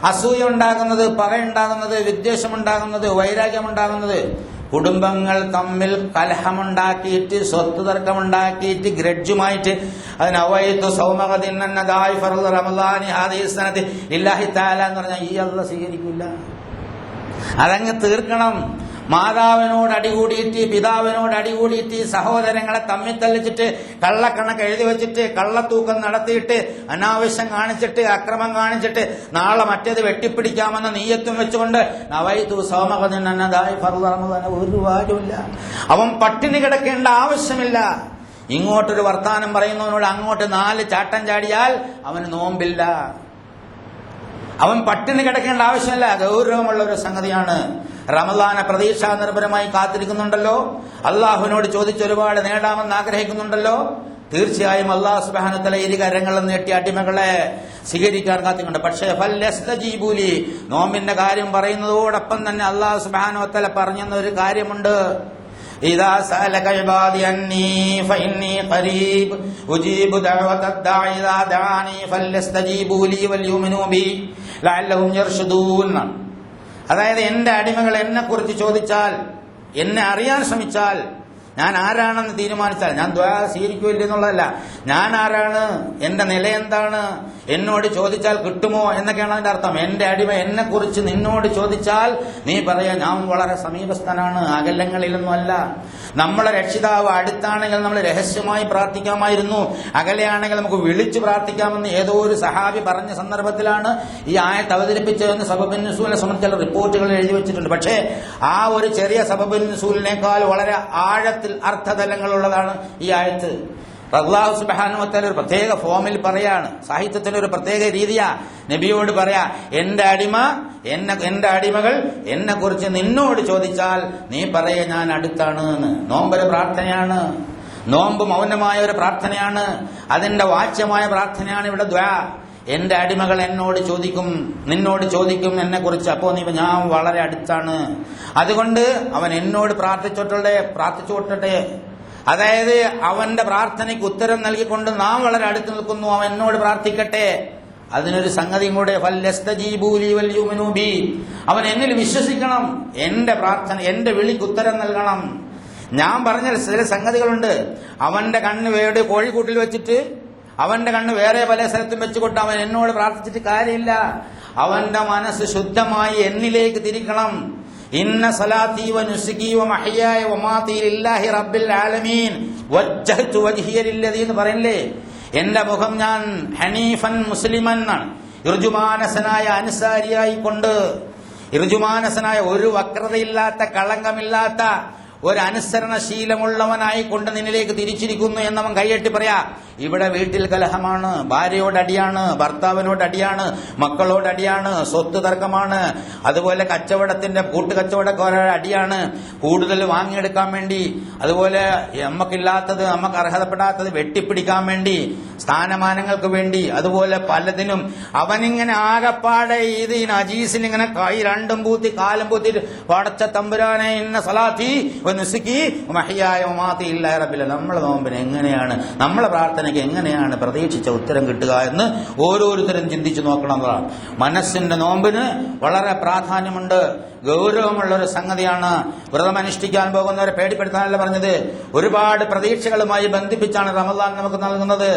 [SPEAKER 1] അസൂയ ഉണ്ടാകുന്നത്, പകയുണ്ടാകുന്നത്, വിദ്വേഷമുണ്ടാകുന്നത്, വൈരാഗ്യമുണ്ടാകുന്നത്, കുടുംബങ്ങൾ തമ്മിൽ കലഹമുണ്ടാക്കിയിട്ട്, സ്വത്ത് തർക്കമുണ്ടാക്കിയിട്ട്, ഗ്രഡ്ജുമായിട്ട് അതിന് അവൈത്തു സൗമകതിന്നതായി ഫർദ് റമളാനി ഹാദിഹി സനതി ലില്ലാഹി തആല എന്ന് പറഞ്ഞാൽ ഈ അല്ലാഹ് സ്വീകരിക്കില്ല. അതങ്ങ് തീർക്കണം. മാതാവിനോട് അടികൂടിയിട്ട്, പിതാവിനോട് അടികൂടിയിട്ട്, സഹോദരങ്ങളെ തമ്മിൽ തല്ലിച്ചിട്ട്, കള്ളക്കണക്ക് എഴുതി വെച്ചിട്ട്, കള്ളത്തൂക്കം നടത്തിയിട്ട്, അനാവശ്യം കാണിച്ചിട്ട്, അക്രമം കാണിച്ചിട്ട്, നാളെ മറ്റേത് വെട്ടിപ്പിടിക്കാമെന്ന നീയത്തും വെച്ചുകൊണ്ട് നവൈതു സൗമകതിന്നതായി ഫർദ് റമളാൻ ഒരു കാര്യമില്ല. അവൻ പട്ടിണി കിടക്കേണ്ട ആവശ്യമില്ല. ഇങ്ങോട്ടൊരു വർത്താനം പറയുന്നവനോട് അങ്ങോട്ട് 4 ചാട്ടം ചാടിയാൽ അവന് നോമ്പില്ല. അവൻ പട്ടിണി കിടക്കേണ്ട ആവശ്യമില്ല. ഗൗരവമുള്ള ഒരു സംഗതിയാണ്. റമളാനെ പ്രതീക്ഷാ നിർഭരമായി കാത്തിരിക്കുന്നുണ്ടല്ലോ, അള്ളാഹുവിനോട് ചോദിച്ച് ഒരുപാട് നേടാമെന്ന് ആഗ്രഹിക്കുന്നുണ്ടല്ലോ. തീർച്ചയായും അള്ളാഹു സുബ്ഹാനഹു വ തആല ഇരു കരങ്ങളും നീട്ടി അടിമകളെ സ്വീകരിക്കാൻ കാത്തിക്കുന്നുണ്ട്. പക്ഷേ ഫൽയസ്തജീബൂലി, നോമ്പിന്റെ കാര്യം പറയുന്നതോടൊപ്പം തന്നെ അള്ളാഹു സുബ്ഹാനഹു വ തആല പറഞ്ഞെന്ന ഒരു കാര്യമുണ്ട്. ഇദാ സഅലക ഇബാദി അന്നീ ഫഇന്നീ ഖരീബ് ഉജീബു ദഅവതദ് ദാഇ ഇദാ ദഅാനി ഫൽയസ്തജീബൂലി വൽയുമിനൂ ബി ലഅല്ലഹും യർഷദൂൻ. അതായത് എന്റെ അടിമകൾ എന്നെ കുറിച്ച് ചോദിച്ചാൽ, എന്നെ അറിയാൻ ശ്രമിച്ചാൽ, ഞാൻ ആരാണെന്ന് തീരുമാനിച്ചാൽ, ഞാൻ ദുആ സ്വീകരിക്കില്ല എന്നുള്ളതല്ല, ഞാൻ ആരാണ്, എന്റെ നില എന്താണ്, എന്നോട് ചോദിച്ചാൽ കിട്ടുമോ എന്നൊക്കെയാണ് അതിന്റെ അർത്ഥം. എന്റെ അടിമ എന്നെ കുറിച്ച് നിന്നോട് ചോദിച്ചാൽ നീ പറയാ ഞാൻ വളരെ സമീപസ്ഥനാണ്, അകലങ്ങളിലൊന്നുമല്ല. നമ്മളെ രക്ഷിതാവ് അടുത്താണെങ്കിൽ നമ്മൾ രഹസ്യമായി പ്രാർത്ഥിക്കാമായിരുന്നു, അകലെയാണെങ്കിൽ നമുക്ക് വിളിച്ചു പ്രാർത്ഥിക്കാമെന്ന് ഏതോ ഒരു സഹാബി പറഞ്ഞ സന്ദർഭത്തിലാണ് ഈ ആയത്ത് അവതരിപ്പിച്ചതെന്ന് സബബുൻ നുസൂലിനെ സംബന്ധിച്ച് ചില റിപ്പോർട്ടുകൾ എഴുതി വെച്ചിട്ടുണ്ട്. പക്ഷേ ആ ഒരു ചെറിയ സബബുൻ നുസൂലിനേക്കാൾ വളരെ ആഴത്തിൽ അർത്ഥതലങ്ങളുള്ളതാണ് ഈ ആയത്ത്. അല്ലാഹു സുബ്ഹാനഹു വ തആല ഒരു പ്രത്യേക ഫോമിൽ പറയാണ്, സാഹിത്യത്തിന് ഒരു പ്രത്യേക രീതിയാ. നബിയോട് പറയാ, എന്റെ അടിമകൾ എന്നെ കുറിച്ച് നിന്നോട് ചോദിച്ചാൽ നീ പറയ ഞാൻ അടുത്താണ് എന്ന്. നോമ്പൊരു പ്രാർത്ഥനയാണ്, നോമ്പ് മൗനമായ ഒരു പ്രാർത്ഥനയാണ്, അതിന്റെ വാച്യമായ പ്രാർത്ഥനയാണ് ഇവിടെ ദുആ. എന്റെ അടിമകൾ എന്നോട് ചോദിക്കും, നിന്നോട് ചോദിക്കും എന്നെ കുറിച്ച്, അപ്പോ നീ ഞാൻ വളരെ അടുത്താണ്, അതുകൊണ്ട് അവൻ എന്നോട് പ്രാർത്ഥിച്ചോട്ടെ. അതായത് അവന്റെ പ്രാർത്ഥനയ്ക്ക് ഉത്തരം നൽകിക്കൊണ്ട് നാം വളരെ അടുത്ത് നിൽക്കുന്നു, അവൻ എന്നോട് പ്രാർത്ഥിക്കട്ടെ. അതിനൊരു സംഗതിയും കൂടെ, ഫൽയസ്തജീബൂലി വൽയുമിനൂ ബി, അവൻ എന്നിൽ വിശ്വസിക്കണം, എന്റെ പ്രാർത്ഥന, എന്റെ വിളിക്ക് ഉത്തരം നൽകണം. ഞാൻ പറഞ്ഞ ചില സംഗതികളുണ്ട്. അവന്റെ കണ്ണ് വേട് കോഴിക്കൂട്ടിൽ വെച്ചിട്ട്, അവന്റെ കണ്ണ് വേറെ പല സ്ഥലത്തും വെച്ചുകൊണ്ട് അവൻ എന്നോട് പ്രാർത്ഥിച്ചിട്ട് കാര്യമില്ല. അവന്റെ മനസ്സ് ശുദ്ധമായി എന്നിലേക്ക് തിരിക്കണം. ഇന്ന സലാത്തി വ നുസുകി വ മഹ്യായ വ മമാതി ലില്ലാഹി റബ്ബിൽ ആലമീൻ വജ്ജഹ്തു വജ്ഹിയ ലില്ലദീ എന്ന് പറയില്ലേ, എന്റെ മുഖം ഞാൻ ഹനീഫൻ മുസ്ലിമൻ എന്നാണ്, ഋജുമാനസനായ അനുസാരിയായി കൊണ്ട്, ഋജുമാനസനായ ഒരു വക്രതയില്ലാത്ത കളങ്കമില്ലാത്ത ഒരു അനുസരണശീലമുള്ളവനായി കൊണ്ട് നിന്നിലേക്ക് തിരിച്ചിരിക്കുന്നു എന്നവൻ കൈയെട്ടി പറയാ. ഇവിടെ വീട്ടിൽ കലഹമാണ്, ഭാര്യയോട് അടിയാണ്, ഭർത്താവിനോട് അടിയാണ്, മക്കളോട് അടിയാണ്, സ്വത്ത് തർക്കമാണ്, അതുപോലെ കച്ചവടത്തിന്റെ കൂട്ടുകച്ചവടക്കാരുടെ അടിയാണ്, കൂടുതൽ വാങ്ങിയെടുക്കാൻ വേണ്ടി, അതുപോലെ നമുക്കില്ലാത്തത് നമുക്ക് അർഹതപ്പെടാത്തത് വെട്ടിപ്പിടിക്കാൻ വേണ്ടി, സ്ഥാനമാനങ്ങൾക്ക് വേണ്ടി, അതുപോലെ പലതിനും അവനിങ്ങനെ ആകപ്പാടെ ഈ നജീസിൽ ഇങ്ങനെ കൈ രണ്ടും പൂത്തി കാലും പൂത്തിട്ട് പടച്ച തമ്പുരാനെ ഇന്ന സലാത്തി നുസുകി മഹ്യായ വമാതി ലില്ലാഹി റബ്ബിൽ, നമ്മളെ നോമ്പിന് എങ്ങനെയാണ്, നമ്മളെ പ്രാർത്ഥനയ്ക്ക് എങ്ങനെയാണ് പ്രതീക്ഷിച്ച ഉത്തരം കിട്ടുക എന്ന് ഓരോരുത്തരും ചിന്തിച്ചു നോക്കണമെന്നതാണ്. മനസ്സിന്റെ നോമ്പിന് വളരെ പ്രാധാന്യമുണ്ട്, ഗൗരവമുള്ള ഒരു സംഗതിയാണ്. വ്രതമനുഷ്ഠിക്കാൻ പോകുന്നവരെ പേടിപ്പെടുത്താനല്ല പറഞ്ഞത്, ഒരുപാട് പ്രതീക്ഷകളുമായി ബന്ധിപ്പിച്ചാണ് റമളാൻ നമുക്ക് നൽകുന്നത്.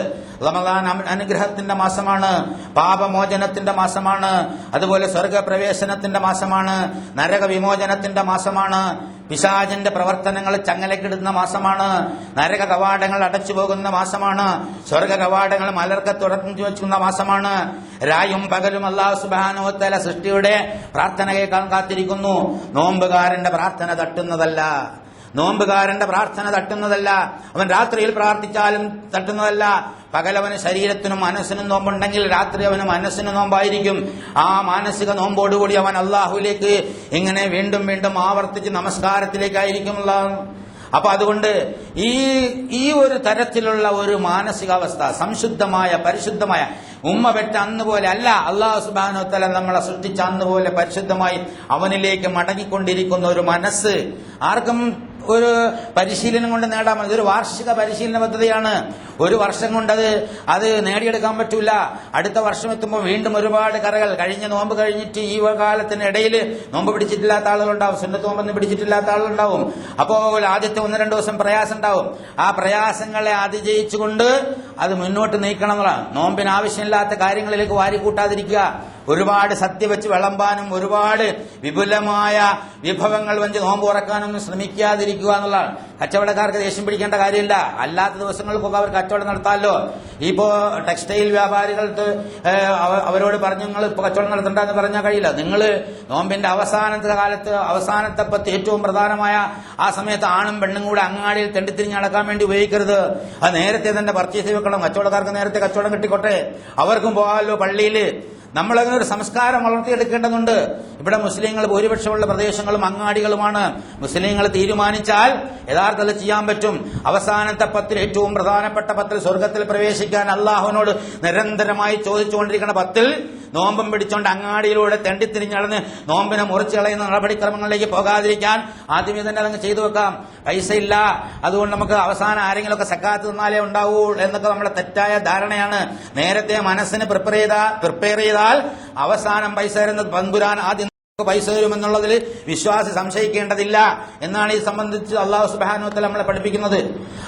[SPEAKER 1] റമളാൻ അനുഗ്രഹത്തിന്റെ മാസമാണ്, പാപമോചനത്തിന്റെ മാസമാണ്, അതുപോലെ സ്വർഗപ്രവേശനത്തിന്റെ മാസമാണ്, നരക വിമോചനത്തിന്റെ മാസമാണ്, പിശാചിന്റെ പ്രവർത്തനങ്ങൾ ചങ്ങലക്കിടുന്ന മാസമാണ്, നരക കവാടങ്ങൾ അടച്ചു പോകുന്ന മാസമാണ്, സ്വർഗ കവാടങ്ങൾ മലർക്ക തുറന്നു വെക്കുന്ന മാസമാണ്. രായും പകലും അല്ലാഹു സുബ്ഹാനഹു വ തആല സൃഷ്ടിയുടെ പ്രാർത്ഥന കേൾക്കാൻ കാത്തിരിക്കുന്നു. നോമ്പുകാരന്റെ പ്രാർത്ഥന തട്ടുന്നതല്ല, നോമ്പുകാരന്റെ പ്രാർത്ഥന തട്ടുന്നതല്ല, അവൻ രാത്രിയിൽ പ്രാർത്ഥിച്ചാലും തട്ടുന്നതല്ല. പകലവന് ശരീരത്തിനും മനസ്സിനും നോമ്പുണ്ടെങ്കിൽ രാത്രി അവന് മനസ്സിന് നോമ്പായിരിക്കും. ആ മാനസിക നോമ്പോടുകൂടി അവൻ അള്ളാഹുവിലേക്ക് ഇങ്ങനെ വീണ്ടും വീണ്ടും ആവർത്തിച്ച് നമസ്കാരത്തിലേക്കായിരിക്കും. അപ്പൊ അതുകൊണ്ട് ഈ ഒരു തരത്തിലുള്ള ഒരു മാനസികാവസ്ഥ സംശുദ്ധമായ പരിശുദ്ധമായ ഉമ്മ പെറ്റ അന്ന് പോലെ അല്ല, അല്ലാഹു സുബ്ഹാനഹു വ തആല നമ്മളെ സൃഷ്ടിച്ച അന്ന് പോലെ പരിശുദ്ധമായി അവനിലേക്ക് മടങ്ങിക്കൊണ്ടിരിക്കുന്ന ഒരു മനസ്സ് ആർക്കും ഒരു പരിശീലനം കൊണ്ട് നേടാൻ പറ്റും. ഇതൊരു വാർഷിക പരിശീലന പദ്ധതിയാണ്. ഒരു വർഷം കൊണ്ട് അത് നേടിയെടുക്കാൻ പറ്റൂല. അടുത്ത വർഷം എത്തുമ്പോൾ വീണ്ടും ഒരുപാട് കറകൾ. കഴിഞ്ഞ നോമ്പ് കഴിഞ്ഞിട്ട് ഈ കാലത്തിനിടയിൽ നോമ്പ് പിടിച്ചിട്ടില്ലാത്ത ആളുകളുണ്ടാവും, സുന്നത്ത് നോമ്പൊന്നും പിടിച്ചിട്ടില്ലാത്ത ആളുകളുണ്ടാവും. അപ്പോൾ ആദ്യത്തെ 1-2 ദിവസം പ്രയാസം ഉണ്ടാവും. ആ പ്രയാസങ്ങളെ അതിജയിച്ചുകൊണ്ട് അത് മുന്നോട്ട് നീക്കണം എന്നുള്ളതാണ്. നോമ്പിന് ആവശ്യമില്ലാത്ത കാര്യങ്ങളിലേക്ക് വാരിക്കൂട്ടാതിരിക്കുക, ഒരുപാട് സദ്യ വെച്ച് വിളമ്പാനും ഒരുപാട് വിപുലമായ വിഭവങ്ങൾ വെച്ച് നോമ്പ് ഉറക്കാനൊന്നും ശ്രമിക്കാതിരിക്കുക എന്നുള്ളതാണ്. കച്ചവടക്കാർക്ക് ദേഷ്യം പിടിക്കേണ്ട കാര്യമില്ല. അല്ലാത്ത ദിവസങ്ങൾക്കൊക്കെ അവർ കച്ചവടം നടത്താമല്ലോ. ഇപ്പോ ടെക്സ്റ്റൈൽ വ്യാപാരികൾക്ക് അവരോട് പറഞ്ഞു നിങ്ങൾ ഇപ്പൊ കച്ചവടം നടത്തണ്ടെന്ന് പറഞ്ഞാൽ കഴിയില്ല. നിങ്ങൾ നോമ്പിന്റെ അവസാനത്തെ കാലത്ത് അവസാനത്തെ പത്ത് ഏറ്റവും പ്രധാനമായ ആ സമയത്ത് ആണും പെണ്ണും കൂടെ അങ്ങാടിയിൽ തെണ്ടിത്തിരിഞ്ഞ് നടക്കാൻ വേണ്ടി ഉപയോഗിക്കരുത്. അത് നേരത്തെ തന്നെ പർച്ചേസ് വെക്കണം. കച്ചവടക്കാർക്ക് നേരത്തെ കച്ചവടം കിട്ടിക്കോട്ടെ, അവർക്കും പോകാമല്ലോ പള്ളിയിൽ. നമ്മളങ്ങനെ ഒരു സംസ്കാരം വളർത്തിയെടുക്കേണ്ടതുണ്ട്. ഇവിടെ മുസ്ലിങ്ങൾ ഭൂരിപക്ഷമുള്ള പ്രദേശങ്ങളും അങ്ങാടികളുമാണ്. മുസ്ലിങ്ങൾ തീരുമാനിച്ചാൽ യഥാർത്ഥത്തിൽ ചെയ്യാൻ പറ്റും. അവസാനത്തെ പത്തിൽ ഏറ്റവും പ്രധാനപ്പെട്ട പത്തിൽ സ്വർഗത്തിൽ പ്രവേശിക്കാൻ അള്ളാഹുവിനോട് നിരന്തരമായി ചോദിച്ചുകൊണ്ടിരിക്കുന്ന പത്തിൽ നോമ്പും പിടിച്ചുകൊണ്ട് അങ്ങാടിയിലൂടെ തെണ്ടിത്തിരിഞ്ഞടന്ന് നോമ്പിനെ മുറിച്ചു കളയുന്ന നടപടിക്രമങ്ങളിലേക്ക് പോകാതിരിക്കാൻ ആദ്യമേ തന്നെ അതങ്ങ് ചെയ്തു വെക്കാം. പൈസ ഇല്ല, അതുകൊണ്ട് നമുക്ക് അവസാനം ആരെങ്കിലുമൊക്കെ സക്കാത്ത് തന്നാലേ ഉണ്ടാവൂ എന്നൊക്കെ നമ്മുടെ തെറ്റായ ധാരണയാണ്. നേരത്തെ മനസ്സിന് പ്രിപ്പയർ ചെയ്താൽ അവസാനം പൈസ തരുന്നത് പന്തുരാൻ ആദ്യം പൈസ തരുമെന്നുള്ളതിൽ വിശ്വാസി സംശയിക്കേണ്ടതില്ല എന്നാണ് ഈ സംബന്ധിച്ച് അല്ലാഹു സുബ്ഹാനഹു വ തആല നമ്മളെ പഠിപ്പിക്കുന്നത്.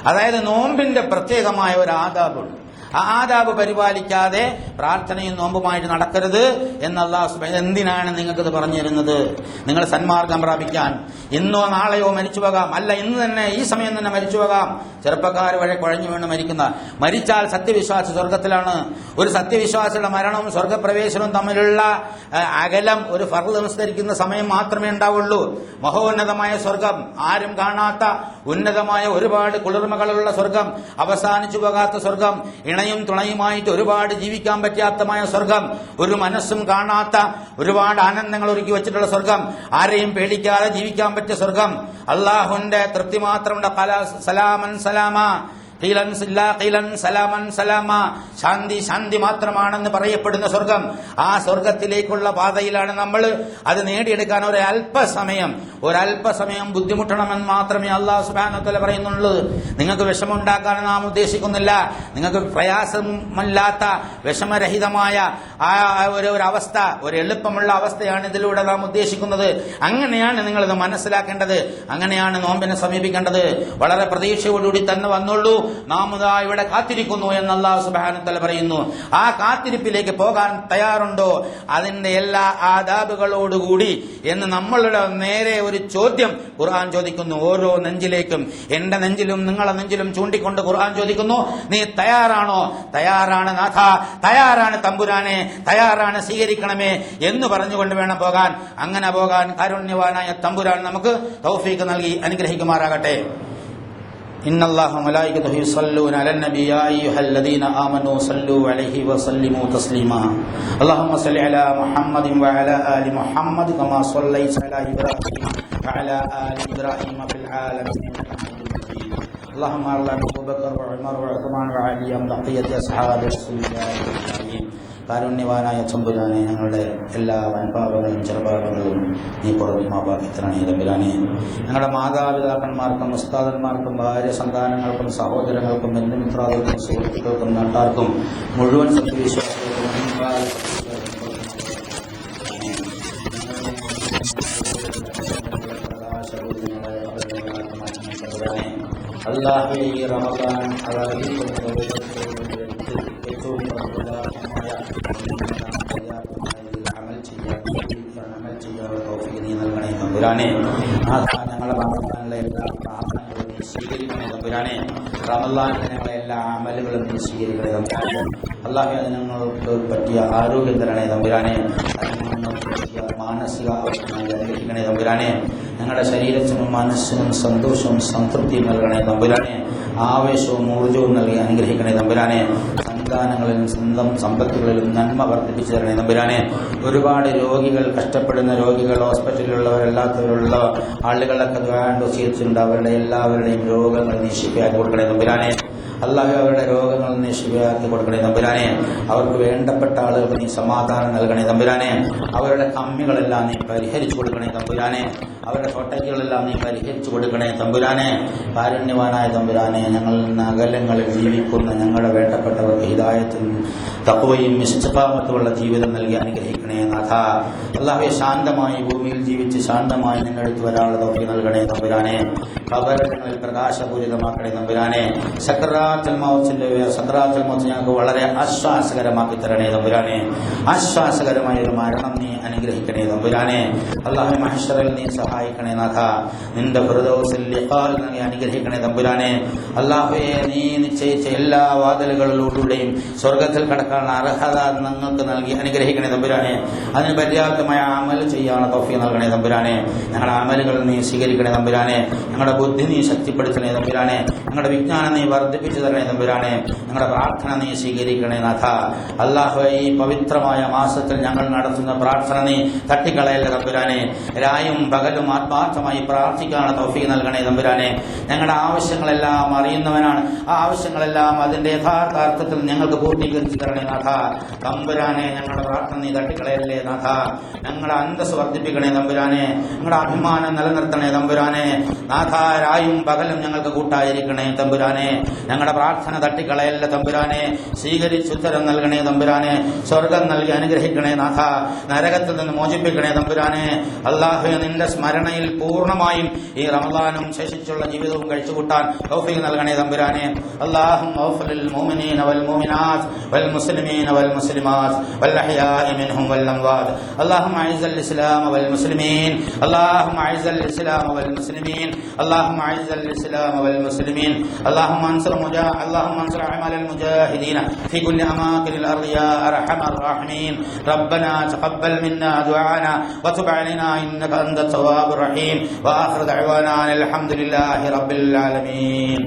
[SPEAKER 1] അതായത് നോമ്പിന്റെ പ്രത്യേകമായ ഒരു ആദാബുണ്ട്. ആ ആദാബ് പരിപാലിക്കാതെ പ്രാർത്ഥനയും നോമ്പുമായിട്ട് നടക്കരുത് എന്ന് അല്ലാഹു സുബ്ഹാനഹു. എന്തിനാണ് നിങ്ങൾക്കത് പറഞ്ഞു തരുന്നത്? നിങ്ങൾ സന്മാർഗം പ്രാപിക്കാൻ. ഇന്നോ നാളെയോ മരിച്ചു പോകാം, അല്ല ഇന്ന് തന്നെ ഈ സമയം തന്നെ മരിച്ചു പോകാം. ചെറുപ്പക്കാർ വഴി കുഴഞ്ഞു വീണ് മരിച്ചാൽ സത്യവിശ്വാസി സ്വർഗത്തിലാണ്. ഒരു സത്യവിശ്വാസിയുടെ മരണവും സ്വർഗപ്രവേശനവും തമ്മിലുള്ള അകലം ഒരു ഫർള് നമസ്കരിക്കുന്ന സമയം മാത്രമേ ഉണ്ടാവുള്ളൂ. മഹോന്നതമായ സ്വർഗം, ആരും കാണാത്ത ഉന്നതമായ ഒരുപാട് കുളിർമകളുള്ള സ്വർഗം, അവസാനിച്ചു പോകാത്ത സ്വർഗം, ഇണയും തുണയുമായിട്ട് ഒരുപാട് ജീവിക്കാൻ പറ്റാത്തമായ സ്വർഗം, ഒരു മനസ്സും കാണാത്ത ഒരുപാട് ആനന്ദങ്ങൾ ഒരുക്കി വെച്ചിട്ടുള്ള സ്വർഗം, ആരെയും പേടിക്കാതെ ജീവിക്കാൻ പറ്റിയ സ്വർഗം, അള്ളാഹുവിന്റെ തൃപ്തി മാത്രമുണ്ട്. സലാമൻ സലാമ, സലാമൻ സലാമ, ശാന്തി ശാന്തി മാത്രമാണെന്ന് പറയപ്പെടുന്ന സ്വർഗം. ആ സ്വർഗത്തിലേക്കുള്ള പാതയിലാണ് നമ്മൾ. അത് നേടിയെടുക്കാൻ ഒരല്പസമയം ബുദ്ധിമുട്ടണമെന്ന് മാത്രമേ അല്ലാഹു സുബ്ഹാനഹു വ തആല പറയുന്നുള്ളൂ. നിങ്ങൾക്ക് വിഷമമുണ്ടാക്കാൻ നാം ഉദ്ദേശിക്കുന്നില്ല. നിങ്ങൾക്ക് പ്രയാസമല്ലാത്ത വിഷമരഹിതമായ ആ ഒരു അവസ്ഥ, ഒരു എളുപ്പമുള്ള അവസ്ഥയാണ് ഇതിലൂടെ നാം ഉദ്ദേശിക്കുന്നത്. അങ്ങനെയാണ് നിങ്ങളിത് മനസ്സിലാക്കേണ്ടത്. അങ്ങനെയാണ് നോമ്പിനെ സമീപിക്കേണ്ടത്. വളരെ പ്രതീക്ഷയോടുകൂടി തന്നെ വന്നുള്ളൂ. നാം ഇവിടെ കാത്തിരിക്കുന്നു എന്ന് അല്ലാഹു സുബ്ഹാനഹു വ തആല പറയുന്നു. ആ കാത്തിരിപ്പിലേക്ക് പോകാൻ തയ്യാറുണ്ടോ? അതിന്റെ എല്ലാ ആദാബുകളോടുകൂടി എന്ന് നമ്മളുടെ നേരെ ഒരു ചോദ്യം ഖുർആൻ ചോദിക്കുന്നു. ഓരോ നെഞ്ചിലേക്കും, എന്റെ നെഞ്ചിലും നിങ്ങളെ നെഞ്ചിലും ചൂണ്ടിക്കൊണ്ട് ഖുർആൻ ചോദിക്കുന്നു, നീ തയ്യാറാണോ? തയ്യാറാണ് നാഥ, തയ്യാറാണ് തമ്പുരാനെ, തയ്യാറാണ് സ്വീകരിക്കണമേ എന്ന് പറഞ്ഞുകൊണ്ട് വേണം പോകാൻ. അങ്ങനെ പോകാൻ കാരുണ്യവാനായ തമ്പുരാൻ നമുക്ക് തൗഫീഖ് നൽകി അനുഗ്രഹിക്കുമാറാകട്ടെ. إن الله وملائكته يصلون على النبي يا أيها الذين آمنوا صلوا عليه وسلموا تسليما اللهم صل على محمد وعلى آل محمد كما صليت على إبراهيم وعلى آل إبراهيم في العالمين إنك حميد مجيد اللهم على أبو بكر وعمر وعثمان وعلي بقية أصحاب رسول الله أجمعين. കാരുണ്യവാനായ തമ്പുരാനെ, ഞങ്ങളുടെ എല്ലാ വൻപാപങ്ങളും ചെറുപാപങ്ങളും നീ പുറമെ മാപ്പാക്കിത്തരണേ തമ്പുരാനെ. ഞങ്ങളുടെ മാതാപിതാക്കന്മാർക്കും ഉസ്താദന്മാർക്കും ഭാര്യ സന്താനങ്ങൾക്കും സഹോദരങ്ങൾക്കും ബന്ധുമിത്രാദികൾക്കും സുഹൃത്തുക്കൾക്കും നാട്ടാർക്കും മുഴുവൻ സത്യവിശ്വാസികൾക്കും അല്ലാഹുവേ, ഈ റമദാൻ ഞങ്ങളുടെ എല്ലാ പ്രാർത്ഥനകളും സ്വീകരിക്കണേ തമ്പുരാനെ. റമളാനിലെ ഞങ്ങളെ എല്ലാ അമലുകളും നീ സ്വീകരിക്കണേ തമ്പുരാനെ. അല്ലാഹു ഞങ്ങൾക്ക് പറ്റിയ ആരോഗ്യം തരണേ തമ്പുരാനെ. പറ്റിയ മാനസിക അനുഗ്രഹിക്കണേ തമ്പുരാനെ. ഞങ്ങളുടെ ശരീരത്തിനും മനസ്സിനും സന്തോഷവും സംതൃപ്തിയും നൽകണേ തമ്പുരാനെ. ആവേശവും ഊർജവും നൽകി അനുഗ്രഹിക്കണേ തമ്പുരാനെ. സന്താനങ്ങളിലും സ്വന്തം സമ്പത്തുകളിലും നന്മ വർദ്ധിപ്പിച്ചു തരണേ തമ്പുരാനെ. ഒരുപാട് രോഗികൾ, കഷ്ടപ്പെടുന്ന രോഗികൾ, ഹോസ്പിറ്റലിലുള്ളവരല്ലാത്തവരുള്ള ആളുകളൊക്കെ ചെയ്തിട്ടുണ്ട്. അവരുടെ എല്ലാവരുടെയും രോഗങ്ങൾ നീ ശിഫയാക്കി കൊടുക്കണേ തമ്പുരാനെ. അല്ലാഹു അവരുടെ രോഗങ്ങൾ നീ ശിഫയാക്കി കൊടുക്കണേ തമ്പുരാനെ. അവർക്ക് വേണ്ടപ്പെട്ട ആളുകൾക്ക് നീ സമാധാനം നൽകണേ തമ്പുരാനെ. അവരുടെ കമ്മികളെല്ലാം നീ പരിഹരിച്ചു കൊടുക്കണേ തമ്പുരാനെ. അവരുടെ തൊട്ടയ്ക്കുകളെല്ലാം നീ പരിഹരിച്ചു കൊടുക്കണേ തമ്പുരാനെ. കാരുണ്യവാനായ തമ്പുരാനെ, ഞങ്ങൾ നഗരങ്ങളിൽ ജീവിക്കുന്ന ഞങ്ങളുടെ വേണ്ടപ്പെട്ടവർക്ക് ഹിദായത്തും തഖ്വയും ഇസ്തിഖാമത്തുമുള്ള ജീവിതം നൽകി അനുഗ്രഹിക്കണേ നാഥ. അല്ലാഹുവേ, ശാന്തമായി ഭൂമിയിൽ ജീവിച്ച് ശാന്തമായി നിന്റെ അടുത്ത് വരാനുള്ള തൗഫീഖ് നൽകണേ തമ്പുരാനെ. ഖബറുകളിൽ പ്രകാശപൂരിതമാക്കണേ തമ്പുരാനെ. സക്രാത്തുൽ മൗത്ത് ഞങ്ങൾക്ക് വളരെ ആശ്വാസകരമാക്കി തരണേ തമ്പുരാനെ. ആശ്വാസകരമായ ഒരു മരണം നീ അനുഗ്രഹിക്കണേ തമ്പുരാനെ. അല്ലാഹു മഹ്ശറിൽ നീ സഹായിക്കണേ നാഥ. നിന്റെ ഫിർദൗസിൽ ലിഖാൽ നീ അനുഗ്രഹിക്കണേ തമ്പുരാനെ. അല്ലാഹുവേ, നീ നിശ്ചയിച്ച എല്ലാ വാതിലുകളിലൂടെയും സ്വർഗത്തിൽ കടക്കാനുള്ള അർഹത ഞങ്ങൾക്ക് നൽകി അനുഗ്രഹിക്കണേ തമ്പുരാനെ. അതിന് പര്യാപ്തമായ അമൽ ചെയ്യാനുള്ള തൗഫീഖ് നൽകണേ തമ്പുരാനെ. ഞങ്ങളുടെ അമലുകൾ നീ സ്വീകരിക്കണേ തമ്പുരാനെ. ഞങ്ങളുടെ ബുദ്ധി നീ ശക്തിപ്പെടുത്തണേ തമ്പുരാനെ. ഞങ്ങളുടെ വിജ്ഞാനം നീ വർദ്ധിപ്പിച്ചു തരണേ തമ്പുരാനെ. ഞങ്ങളുടെ പ്രാർത്ഥന നീ സ്വീകരിക്കണേ നാഥ. അല്ലാഹു, ഈ പവിത്രമായ മാസത്തിൽ ഞങ്ങൾ നടത്തുന്ന പ്രാർത്ഥന നീ തട്ടിക്കളയല്ല തമ്പുരാനെ. രായും പകലും ആത്മാർത്ഥമായി പ്രാർത്ഥിക്കാനുള്ള തൗഫീഖ് നൽകണേ തമ്പുരാനെ. ഞങ്ങളുടെ ആവശ്യങ്ങളെല്ലാം അറിയുന്നവനാണ്. ആ ആവശ്യങ്ങളെല്ലാം അതിന്റെ യഥാർത്ഥ അർത്ഥത്തിൽ ഞങ്ങൾക്ക് പൂർത്തീകരിച്ചു തരണേ നാഥ. തമ്പുരാനെ, ഞങ്ങളുടെ പ്രാർത്ഥന നീ തട്ടിക്കളയല്ലേ നാഥ. ഞങ്ങളുടെ അന്തസ് വർദ്ധിപ്പിക്കണേ തമ്പുരാനെ. ഞങ്ങളുടെ അഭിമാനം നിലനിർത്തണേ തമ്പുരാനെ. നാഥ, രായും പകലും ഞങ്ങൾക്ക് കൂട്ടായിരിക്കണേ തമ്പുരാനെ. ഞങ്ങളുടെ പ്രാർത്ഥന തട്ടിക്കളയല്ല തമ്പുരാനെ. സ്വീകരിച്ചുത്തരം നൽകണേ തമ്പുരാനെ. സ്വർഗം നൽകി അനുഗ്രഹിക്കണേ നാഥ. നരകത്തിൽ നിന്ന് മോചിപ്പിക്കണേ തമ്പുരാനെ. അല്ലാഹുവേ, നിന്റെ സ്മരണയിൽ പൂർണ്ണമായും ഈ റമളാനും ശേഷിച്ചുള്ള ജീവിതവും കഴിച്ചുകൂട്ടാൻ തൗഫീഖ് നൽകണേ തമ്പുരാനെ. അല്ലാഹുമ്മ ഗ്ഫിർ ലിൽ മുഅ്മിനീന വൽ മുഅ്മിനാത്ത് വൽ മുസ്ലിമീന വൽ മുസ്ലിമാത്ത് വൽ അഹ്യാഇ മിൻഹും വൽ അംവാത്. അല്ലാഹുമ്മ അഇസ്സൽ ഇസ്ലാമ വൽ മുസ്ലിമീൻ. അല്ലാഹുമ്മ അഇസ്സൽ ഇസ്ലാമ വൽ മുസ്ലിമീൻ. അല്ലാഹുമ്മ അഇസ്സൽ ഇസ്ലാമ വൽ മുസ്ലിമീൻ. اللهم انصر اعمال المجاهدين في كل اماكن الارض يا ارحم الراحمين. ربنا تقبل منا دعاءنا وتب علينا انك انت التواب الرحيم. واخر دعوانا الحمد لله رب العالمين.